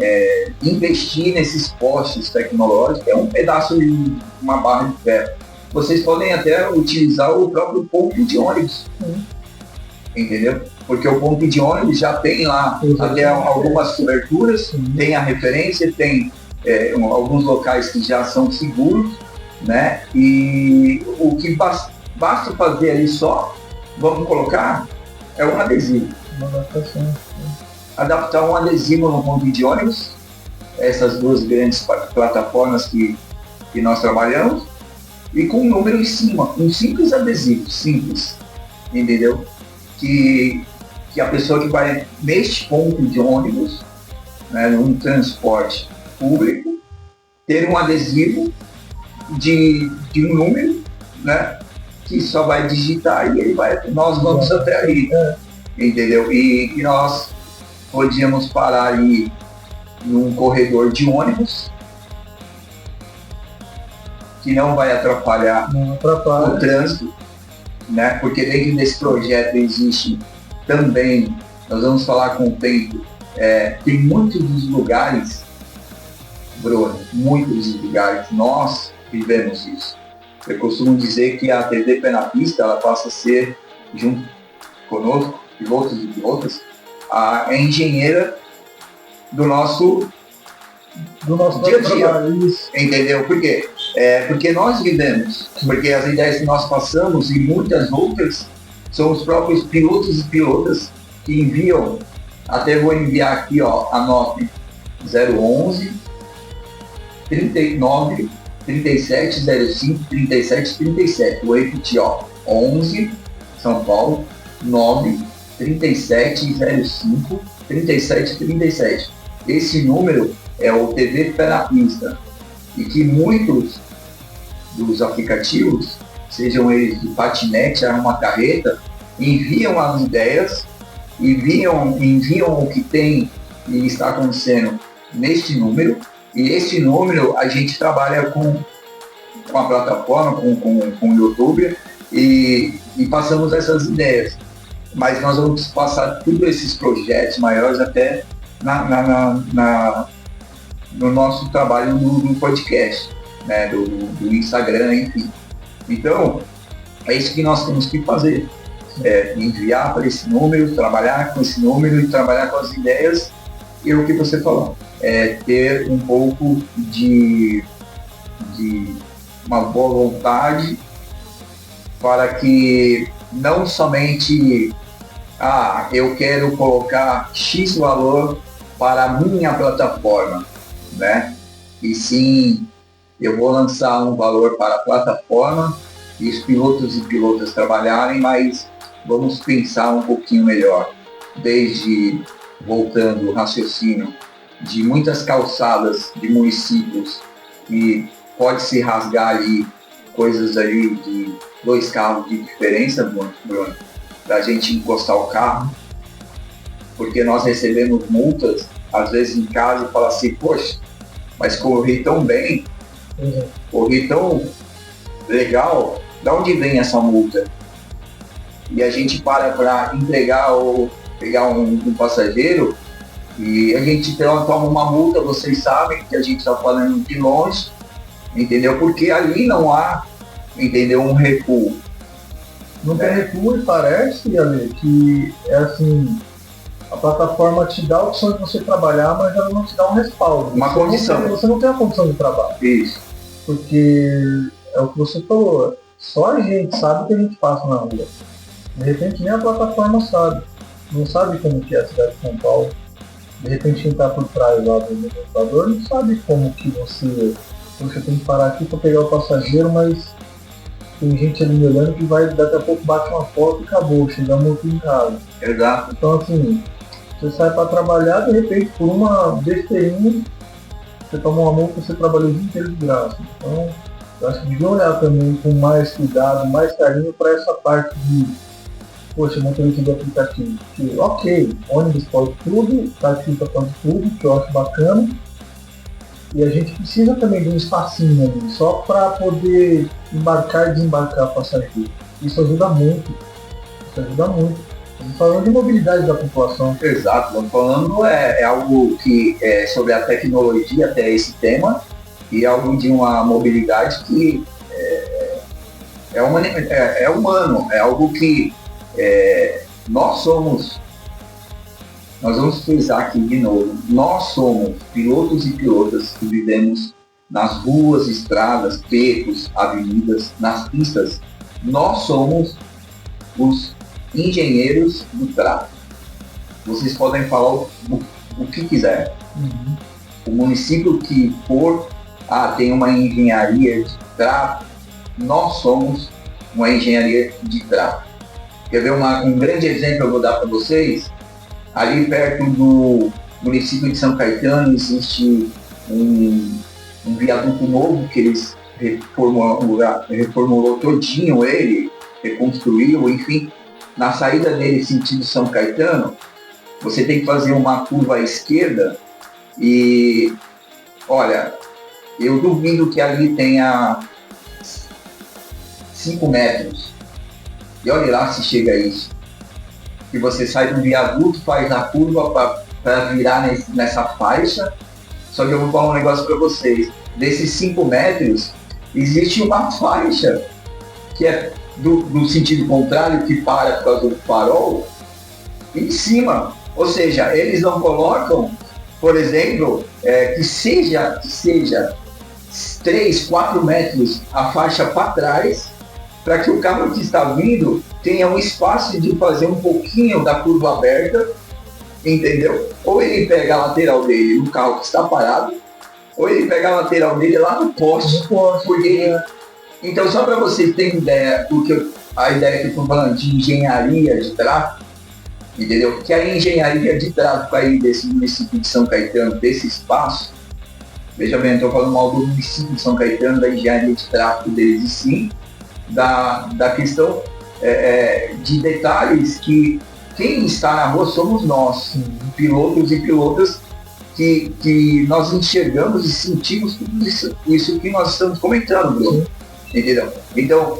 investir nesses postes tecnológicos, é um pedaço de uma barra de ferro. Vocês podem até utilizar o próprio ponto de ônibus, entendeu? Porque o ponto de ônibus já tem lá até algumas coberturas, tem a referência, tem alguns locais que já são seguros, né? E o que basta fazer ali só, vamos colocar, é um adesivo. Uma adaptação. Adaptar um adesivo no ponto de ônibus, essas duas grandes plataformas que nós trabalhamos, e com um número em cima, um simples adesivo, simples, entendeu? Que a pessoa que vai neste ponto de ônibus, né, num transporte público, ter um adesivo de um número, né, que só vai digitar e nós vamos até ali, entendeu? E nós podíamos parar ali num corredor de ônibus, que não vai atrapalhar o trânsito, né? Porque dentro desse projeto existe também, nós vamos falar com o tempo, tem muitos dos lugares, Bruno, muitos dos lugares, nós vivemos isso. Eu costumo dizer que a TV Pé na Pista, ela passa a ser, junto conosco, pilotos e pilotas, a engenheira do nosso dia a dia, entendeu? Por quê? Porque nós vivemos, porque as ideias que nós passamos e muitas outras são os próprios pilotos e pilotas que enviam, até vou enviar aqui, ó, a 9011 39 3705 3737, vou repetir, ó, 11 São Paulo 9 3705 3737. Esse número é o TV Pé na Pista, e que muitos dos aplicativos, sejam eles de patinete, uma carreta, enviam as ideias, enviam o que tem e está acontecendo neste número, e este número a gente trabalha com a plataforma, com o YouTube, e passamos essas ideias. Mas nós vamos passar todos esses projetos maiores até no nosso trabalho no podcast, né, do Instagram, enfim. Então, é isso que nós temos que fazer. Enviar para esse número, trabalhar com esse número e trabalhar com as ideias, e o que você falou, ter um pouco de uma boa vontade para que não somente eu quero colocar X valor para a minha plataforma, né? E sim, eu vou lançar um valor para a plataforma e os pilotos e pilotas trabalharem, mas vamos pensar um pouquinho melhor, desde, voltando o raciocínio, de muitas calçadas de municípios que pode se rasgar ali, coisas ali de 2 carros de diferença, Bruno, da gente encostar o carro, porque nós recebemos multas, às vezes em casa, e fala assim, poxa, mas corri tão bem, corri tão legal, da onde vem essa multa? E a gente para entregar ou pegar um passageiro, e a gente toma uma multa, vocês sabem que a gente está falando de longe, entendeu? Porque ali não há, entendeu, um recuo. Não tem recuo e parece, Ale, que é assim, a plataforma te dá a opção de você trabalhar, mas ela não te dá um respaldo. Uma condição. Você não tem a condição de trabalho. Isso. Porque é o que você falou, só a gente sabe o que a gente passa na rua. De repente nem a plataforma sabe. Não sabe como que é a cidade de São Paulo. De repente quem está por trás lá do computador não sabe como que você tem que parar aqui para pegar o passageiro, mas tem gente ali me olhando que vai, daqui a pouco bate uma foto e acabou, chega muito em casa. Exato. Então assim, você sai para trabalhar, de repente por uma besteirinha, você toma uma multa e você trabalha o dia inteiro de graça. Então, eu acho que devia olhar também com mais cuidado, mais carinho para essa parte de, poxa, motorista do aplicativo. Que, ok, ônibus pode tudo, taxista pode tudo, que eu acho bacana. E a gente precisa também de um espacinho ali, só para poder embarcar e desembarcar passageiro. Isso ajuda muito. Isso ajuda muito. Estamos falando de mobilidade da população. Exato, estamos falando algo que é sobre a tecnologia, até esse tema, e algo de uma mobilidade que é humano, é algo que nós vamos frisar aqui de novo, nós somos pilotos e pilotas que vivemos nas ruas, estradas, becos, avenidas, nas pistas. Nós somos os engenheiros do tráfego. Vocês podem falar o que quiser. Uhum. O município que for, tem uma engenharia de tráfego, nós somos uma engenharia de tráfego. Quer ver um grande exemplo que eu vou dar para vocês? Ali perto do município de São Caetano existe um viaduto novo que eles reformulou todinho ele, reconstruiu, enfim. Na saída dele sentido São Caetano, você tem que fazer uma curva à esquerda e, olha, eu duvido que ali tenha 5 metros. E olha lá se chega a isso. Que você sai do viaduto, faz a curva para virar nessa faixa. Só que eu vou falar um negócio para vocês. Desses 5 metros, existe uma faixa que é do sentido contrário, que para por causa do farol, em cima. Ou seja, eles não colocam, por exemplo, que seja 3, 4 metros a faixa para trás, para que o carro que está vindo tenha um espaço de fazer um pouquinho da curva aberta, entendeu? Ou ele pega a lateral dele no carro que está parado, ou ele pega a lateral dele lá no poste. Porque, então, só para vocês terem ideia, porque a ideia que eu estou falando de engenharia de tráfego, entendeu? Que a engenharia de tráfego aí desse município de São Caetano, desse espaço, veja bem, eu estou falando mal do município de São Caetano, da engenharia de tráfego deles, e sim, da questão de detalhes que quem está na rua somos nós, pilotos e pilotas, que nós enxergamos e sentimos tudo isso que nós estamos comentando, Bruno. Entendeu? Então,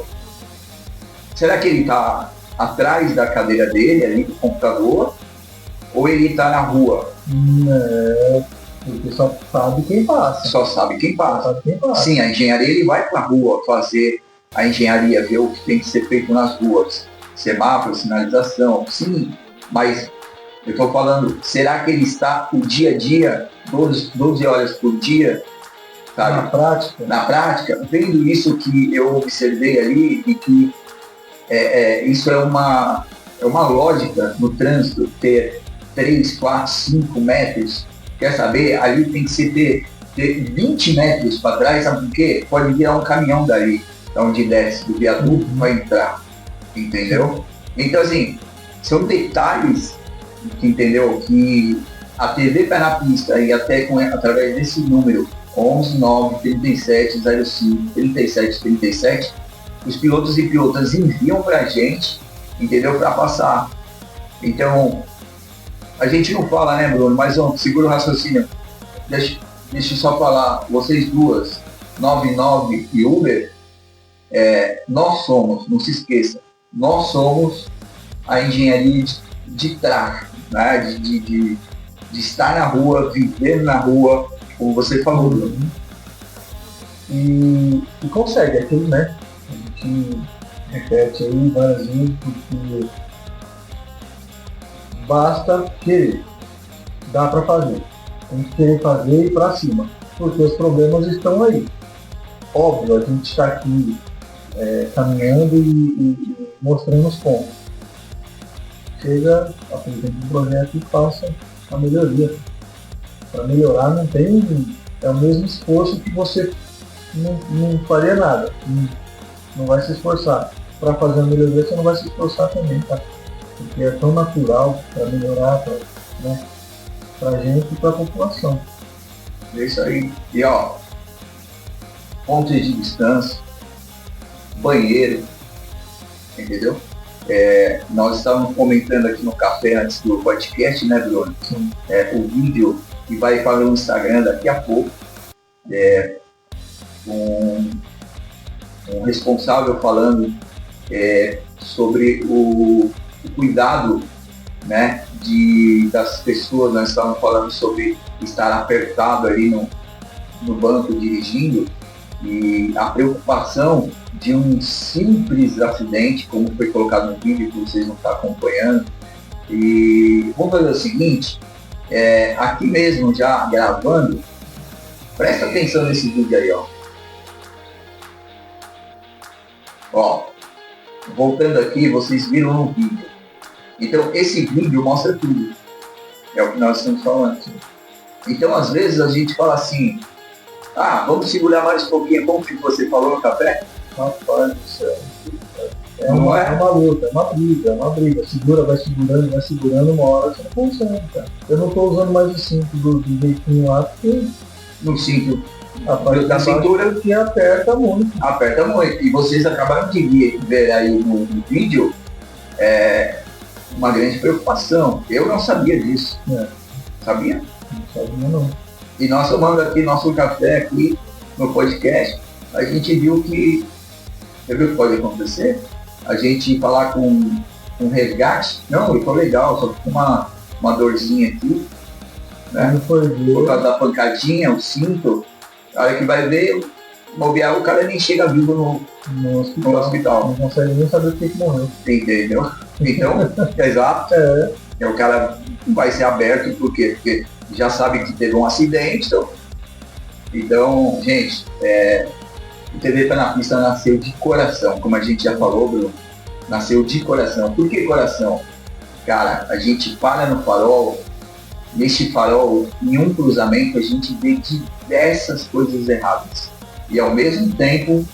será que ele está atrás da cadeira dele, ali do computador, ou ele está na rua? Porque só sabe quem passa. Só sabe quem passa. Sim, a engenharia, ele vai para a rua fazer a engenharia, ver o que tem que ser feito nas ruas. Semáforo, sinalização, sim, mas eu estou falando, será que ele está o dia a dia, 12 horas por dia, sabe? Na prática, vendo isso que eu observei ali e que isso é uma lógica no trânsito, ter 3, 4, 5 metros, quer saber? Ali tem que ser ter 20 metros para trás, sabe por quê? Pode virar um caminhão dali, onde desce do viaduto, vai entrar, entendeu? Então, assim, são detalhes, entendeu? Que a TV Pé na Pista e até através desse número 11 9 37 05 37 37, os pilotos e pilotas enviam pra gente, entendeu? Para passar. Então, a gente não fala, né, Bruno? Mas segura o raciocínio. Deixa eu só falar, vocês duas, 99 e Uber, nós somos, não se esqueça, nós somos a engenharia de tráfego, né? de estar na rua, viver na rua, como você falou, Bruno. E consegue aquilo, né? A gente repete aí várias vezes, porque basta querer, dá para fazer. Tem que querer fazer e ir para cima, porque os problemas estão aí. Óbvio, a gente está aqui caminhando e mostrando os pontos. Chega, apresenta um projeto e faça a melhoria. Para melhorar não tem, é o mesmo esforço que você não faria nada, não vai se esforçar. Para fazer a melhoria você não vai se esforçar também, tá? Porque é tão natural para melhorar para a gente e para a população. É isso aí. E ó, pontos de distância, banheiro, entendeu? Nós estávamos comentando aqui no café antes do podcast, né, Bruno? O vídeo que vai para o Instagram daqui a pouco. Um responsável falando sobre o cuidado, né, das pessoas. Nós estávamos falando sobre estar apertado ali no banco dirigindo, e a preocupação de um simples acidente, como foi colocado no vídeo que vocês não estão acompanhando. E vamos fazer o seguinte, aqui mesmo já gravando, presta atenção nesse vídeo aí, ó, voltando aqui, vocês viram no vídeo. Então esse vídeo mostra tudo, é o que nós estamos falando. Então às vezes a gente fala assim, vamos segurar mais um pouquinho, como que você falou no café? Rapaz do céu. É uma luta, é uma briga. Segura, vai segurando, uma hora você não consegue, cara. Eu não estou usando mais o cinto do jeitinho lá, porque no cinto a parte da cintura que aperta muito. Aperta muito. E vocês acabaram de ver aí no vídeo uma grande preocupação. Eu não sabia disso. Sabia? Não sabia não. E nós tomando aqui nosso café aqui no podcast, a gente viu que o que pode acontecer? A gente falar com um resgate, não, ficou legal, só ficou uma dorzinha aqui, né? Por causa da pancadinha, o cinto, a hora que vai ver, bobear, o cara nem chega vivo no hospital. Não consegue nem saber o que morreu. Entendeu? Então, exato. O cara vai ser aberto, por quê? Porque já sabe que teve um acidente. Então, gente, o TV Pé na Pista nasceu de coração, como a gente já falou, Bruno, nasceu de coração. Por que coração? Cara, a gente para no farol, neste farol, em um cruzamento, a gente vê diversas coisas erradas. E ao mesmo tempo,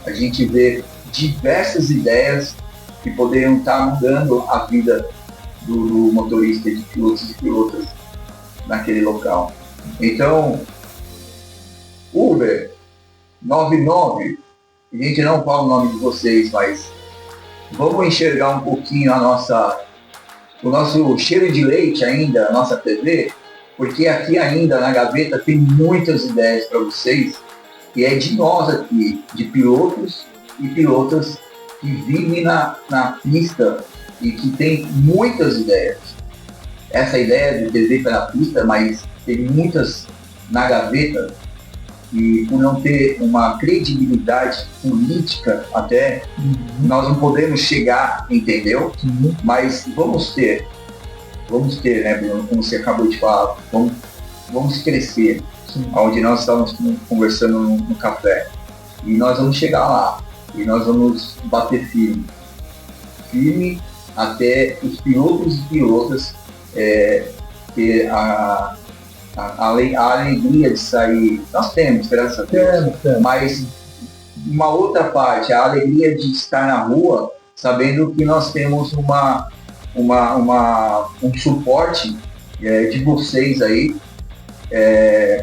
a gente vê diversas ideias que poderiam estar mudando a vida do motorista, de pilotos e pilotas naquele local. Então, Uber 99, a gente não fala o nome de vocês, mas vamos enxergar um pouquinho o nosso cheiro de leite ainda, a nossa TV, porque aqui ainda na gaveta tem muitas ideias para vocês, e é de nós aqui, de pilotos e pilotas que vivem na pista e que tem muitas ideias. Essa ideia de TV pela pista, mas tem muitas na gaveta, e por não ter uma credibilidade política até, nós não podemos chegar, entendeu? Mas vamos ter, né, Bruno, como você acabou de falar, vamos crescer, onde nós estávamos conversando no café, e nós vamos chegar lá, e nós vamos bater firme até os pilotos e pilotas ter a alegria de sair. Nós temos, graças a Deus, mas uma outra parte, a alegria de estar na rua, sabendo que nós temos um suporte de vocês aí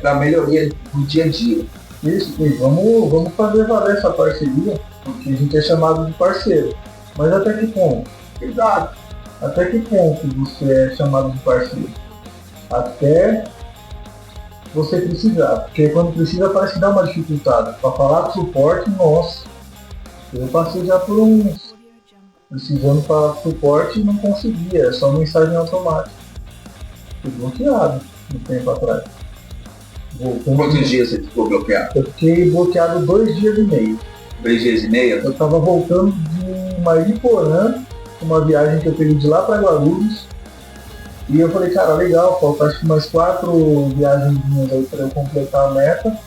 para a melhoria do dia a dia. Isso, e vamos fazer valer essa parceria, porque a gente é chamado de parceiro. Mas até que ponto? Exato. Até que ponto você é chamado de parceiro? Até você precisar, porque quando precisa parece que dá uma dificuldade. Para falar de suporte, nossa, eu passei já por uns precisando para suporte e não conseguia, é só mensagem automática. Fui bloqueado um tempo atrás. Quantos dias você ficou bloqueado? Eu fiquei bloqueado 2 dias e meio. 2 dias e meio? Eu estava voltando de em Mariporã, uma viagem que eu peguei de lá para Guarulhos. E eu falei, cara, legal, falta acho que mais 4 viagens aí para eu completar a meta.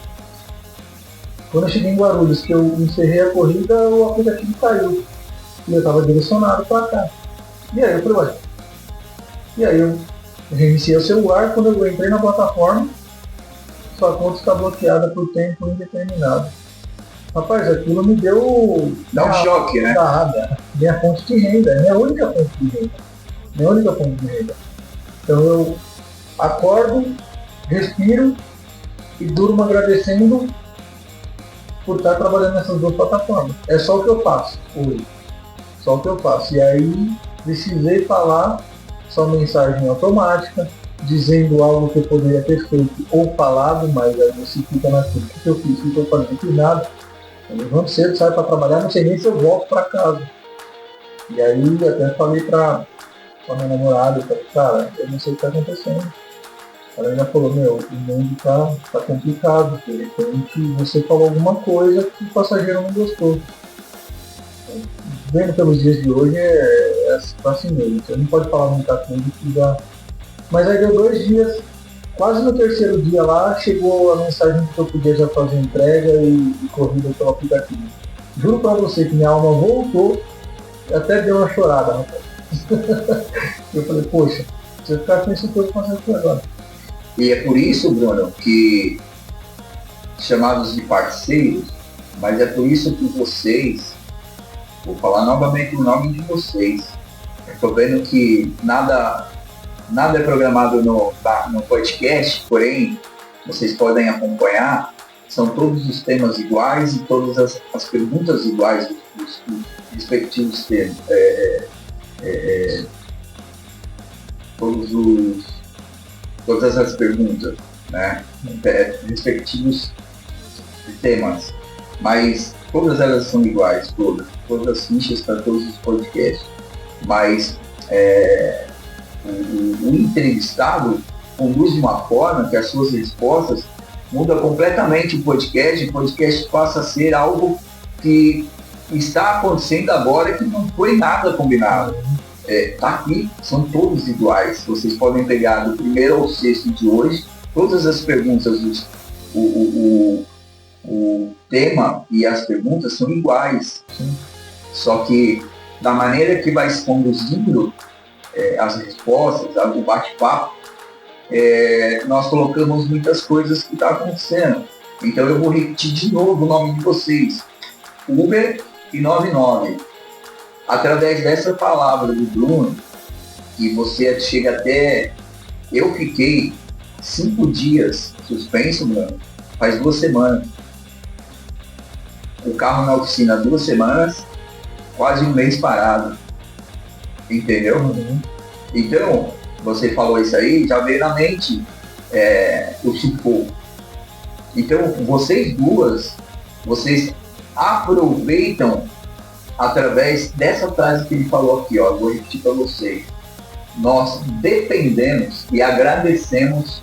Quando eu cheguei em Guarulhos, que eu encerrei a corrida, o aplicativo caiu. E eu estava direcionado para cá. E aí eu falei, ué. E aí eu reiniciei o celular, quando eu entrei na plataforma, sua conta está bloqueada por tempo indeterminado. Rapaz, aquilo me deu... Dá um choque, né? Minha fonte de renda, minha única fonte de renda. Minha única fonte de renda. Então eu acordo, respiro e durmo agradecendo por estar trabalhando nessas 2 plataformas. É só o que eu faço hoje. Só o que eu faço. E aí precisei falar só mensagem automática, dizendo algo que eu poderia ter feito ou falado, mas aí você fica naquilo. O que eu fiz? O que eu falei? Não fiz nada. Eu levanto cedo, saio para trabalhar, não sei nem se eu volto para casa. E aí até falei para minha namorada, eu falei, cara, eu não sei o que está acontecendo. Ela já falou, meu, o mundo tá complicado, de repente você falou alguma coisa que o passageiro não gostou. Vendo pelos dias de hoje é assim mesmo, você não pode falar muita coisa que dá. Mas aí deu 2 dias, quase no 3º dia lá, chegou a mensagem que eu podia já fazer entrega e corrida pelo aplicativo. Juro pra você que minha alma voltou, até deu uma chorada, rapaz. Eu falei, poxa, se eu ficar com isso, eu tô fazendo isso agora. E é por isso, Bruno, que chamados de parceiros, mas é por isso que vocês, vou falar novamente o nome de vocês, estou vendo que nada é programado no podcast, porém vocês podem acompanhar, são todos os temas iguais e todas as perguntas iguais dos respectivos temas. Todas as perguntas, né? Respectivos temas, mas todas elas são iguais, todas as fichas para todos os podcasts, mas o entrevistado conduz de uma forma que as suas respostas mudam completamente o podcast passa a ser algo que está acontecendo agora que não foi nada combinado. Tá aqui, são todos iguais. Vocês podem pegar do 1º ao 6º de hoje, todas as perguntas, o tema e as perguntas são iguais. Sim. Só que da maneira que vai se conduzindo as respostas, o bate-papo, nós colocamos muitas coisas que estão acontecendo. Então eu vou repetir de novo o nome de vocês. Uber e 99. Através dessa palavra do Bruno, que você chega até... Eu fiquei 5 dias suspenso, Bruno, faz 2 semanas. O carro na oficina 2 semanas, quase 1 mês parado. Entendeu? Uhum. Então, você falou isso aí, já veio na mente o sufoco. Então, vocês aproveitam através dessa frase que ele falou aqui, ó, vou repetir para vocês. Nós dependemos e agradecemos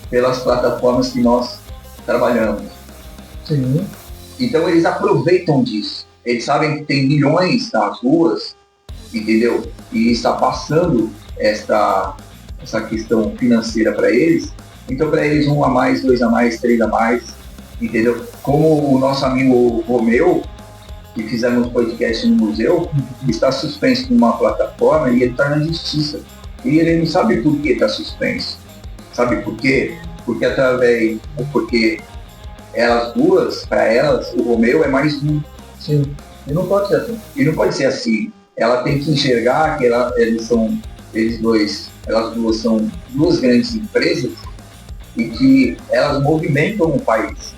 pelas plataformas que nós trabalhamos. Sim. Então eles aproveitam disso. Eles sabem que tem milhões nas ruas, entendeu? E está passando essa questão financeira para eles. Então para eles 1 a mais, 2 a mais, 3 a mais, entendeu? Como o nosso amigo Romeu, que fizemos um podcast no museu, está suspenso em uma plataforma e ele está na justiça. E ele não sabe por que está suspenso. Sabe por quê? Porque elas duas, para elas, o Romeu é mais um. Sim. E não pode ser assim. E não pode ser assim. Ela tem que enxergar que elas duas são 2 grandes empresas e que elas movimentam o país.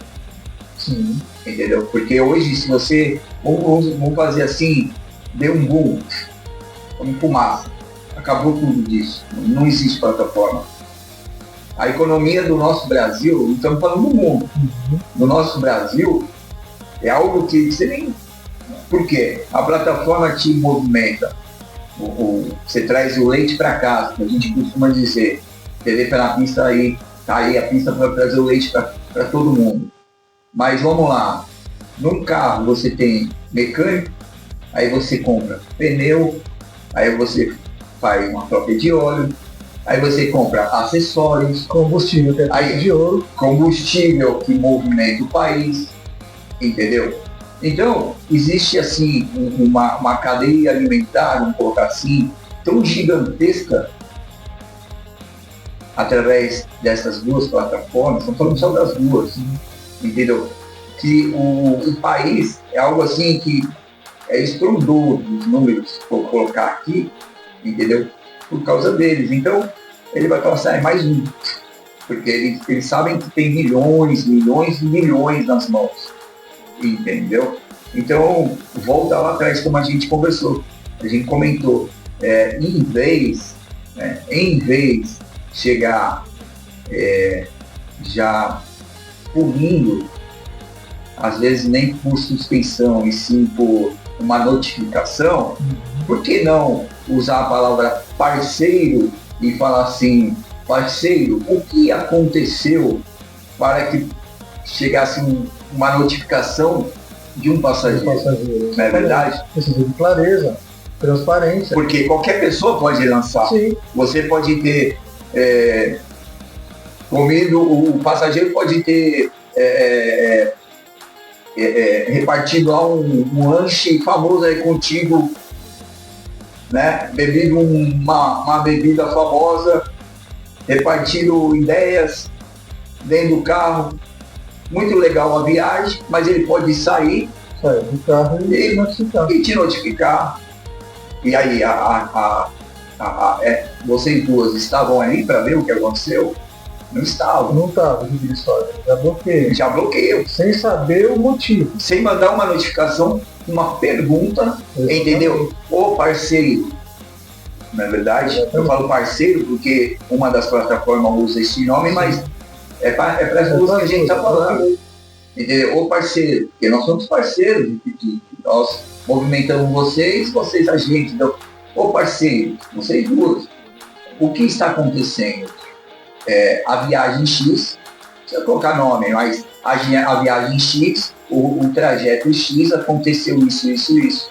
Sim. Entendeu? Porque hoje, se você... Vamos fazer assim, deu um boom, como fumaça. Acabou tudo disso. Não existe plataforma. A economia do nosso Brasil, não estamos falando do mundo, do nosso Brasil, é algo que você nem... Por quê? A plataforma te movimenta. Você traz o leite para casa, que a gente costuma dizer. TV pela pista aí, tá aí a pista para trazer o leite para todo mundo. Mas vamos lá. No carro você tem mecânico, aí você compra pneu, aí você faz uma troca de óleo, aí você compra acessórios, Combustível, que é aí de ouro. combustível que movimenta o país, entendeu? Então, existe assim uma cadeia alimentar, vamos colocar assim, tão gigantesca através dessas duas plataformas, estamos falando só das duas, entendeu? Que o país é algo assim que é estrondoso os números que vou colocar aqui, entendeu? Por causa deles. Então, ele vai falar assim, é mais um. Porque eles sabem que tem milhões, milhões e milhões nas mãos. Entendeu? Então, volta lá atrás como a gente conversou. A gente comentou. Em vez chegar já punindo, às vezes nem por suspensão, e sim por uma notificação, por que não usar a palavra parceiro e falar assim, parceiro, o que aconteceu para que chegasse uma notificação de um passageiro? Não é verdade? Precisa de clareza, transparência. Porque qualquer pessoa pode lançar. Sim. Você pode ter comido, o passageiro pode ter repartido lá um lanche famoso aí contigo, né? Bebido uma bebida famosa, repartido ideias dentro do carro. Muito legal a viagem, mas ele pode sair do carro e te notificar. E aí, vocês duas estavam ali para ver o que aconteceu? Não estavam. Não estava, de história. Já bloqueei. Sem saber o motivo. Sem mandar uma notificação, uma pergunta, entendeu? Ô parceiro, não é verdade? Eu falo parceiro porque uma das plataformas usa esse nome, mas é para as duas que a gente está falando. Entendeu? Ô parceiro, porque nós somos parceiros, nós movimentamos vocês a gente. Então, ô parceiro, vocês duas, o que está acontecendo? A viagem X, você vai colocar nome, mas a viagem X, o trajeto X, aconteceu isso,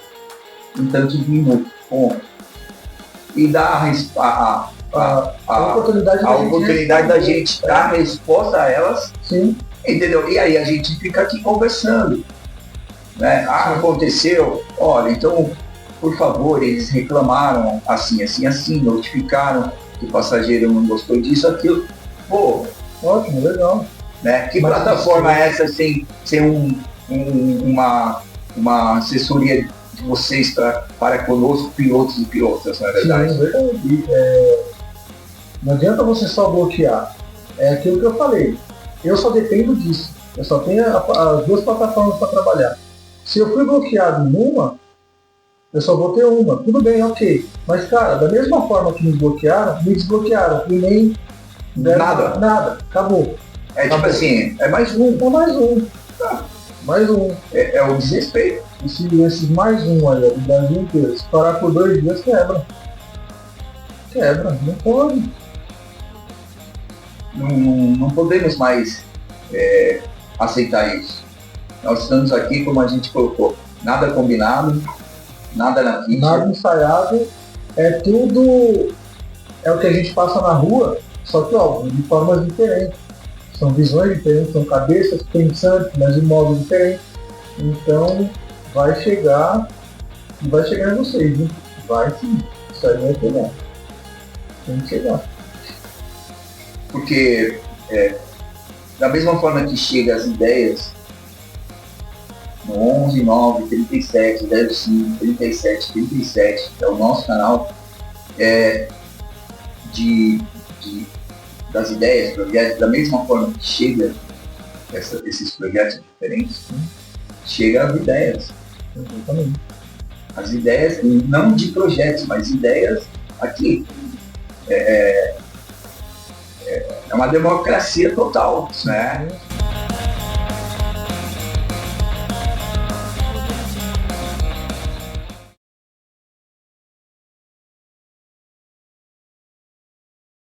em tantos minutos. Bom, e dá a oportunidade da gente dar resposta a elas. Sim. Entendeu? E aí a gente fica aqui conversando. Né? Aconteceu, olha, então, por favor, eles reclamaram assim, notificaram que o passageiro não gostou disso, aquilo. Pô, ótimo, legal. Né? Que plataforma é essa sem uma assessoria de vocês para conosco, pilotos e pilotas, não é verdade? Sim, é verdade. Não adianta você só bloquear. É aquilo que eu falei. Eu só dependo disso. Eu só tenho as duas plataformas para trabalhar. Se eu fui bloqueado em uma, eu só vou ter uma. Tudo bem, ok. Mas, cara, da mesma forma que me bloquearam, me desbloquearam. E nem nada. Acabou. Tipo assim, é mais um. É mais um. Mais um. É o desrespeito. Esses mais um aí, do Brasil inteiro. Se parar por 2 dias, quebra. Não pode. Não podemos mais aceitar isso. Nós estamos aqui, como a gente colocou, nada combinado, nada na ficha. Nada ensaiado, tudo o que a gente passa na rua, só que óbvio, de formas diferentes. São visões diferentes, são cabeças pensantes, mas de modos diferentes. Então vai chegar em vocês, né? Vai sim, isso aí vai chegar. Tem que chegar. Porque da mesma forma que chega as ideias no 11 9 37 05 37 37, é o nosso canal das ideias, projetos, da mesma forma que chega esses projetos diferentes, chega as ideias. Exatamente. As ideias, não de projetos, mas ideias aqui. É uma democracia total, né?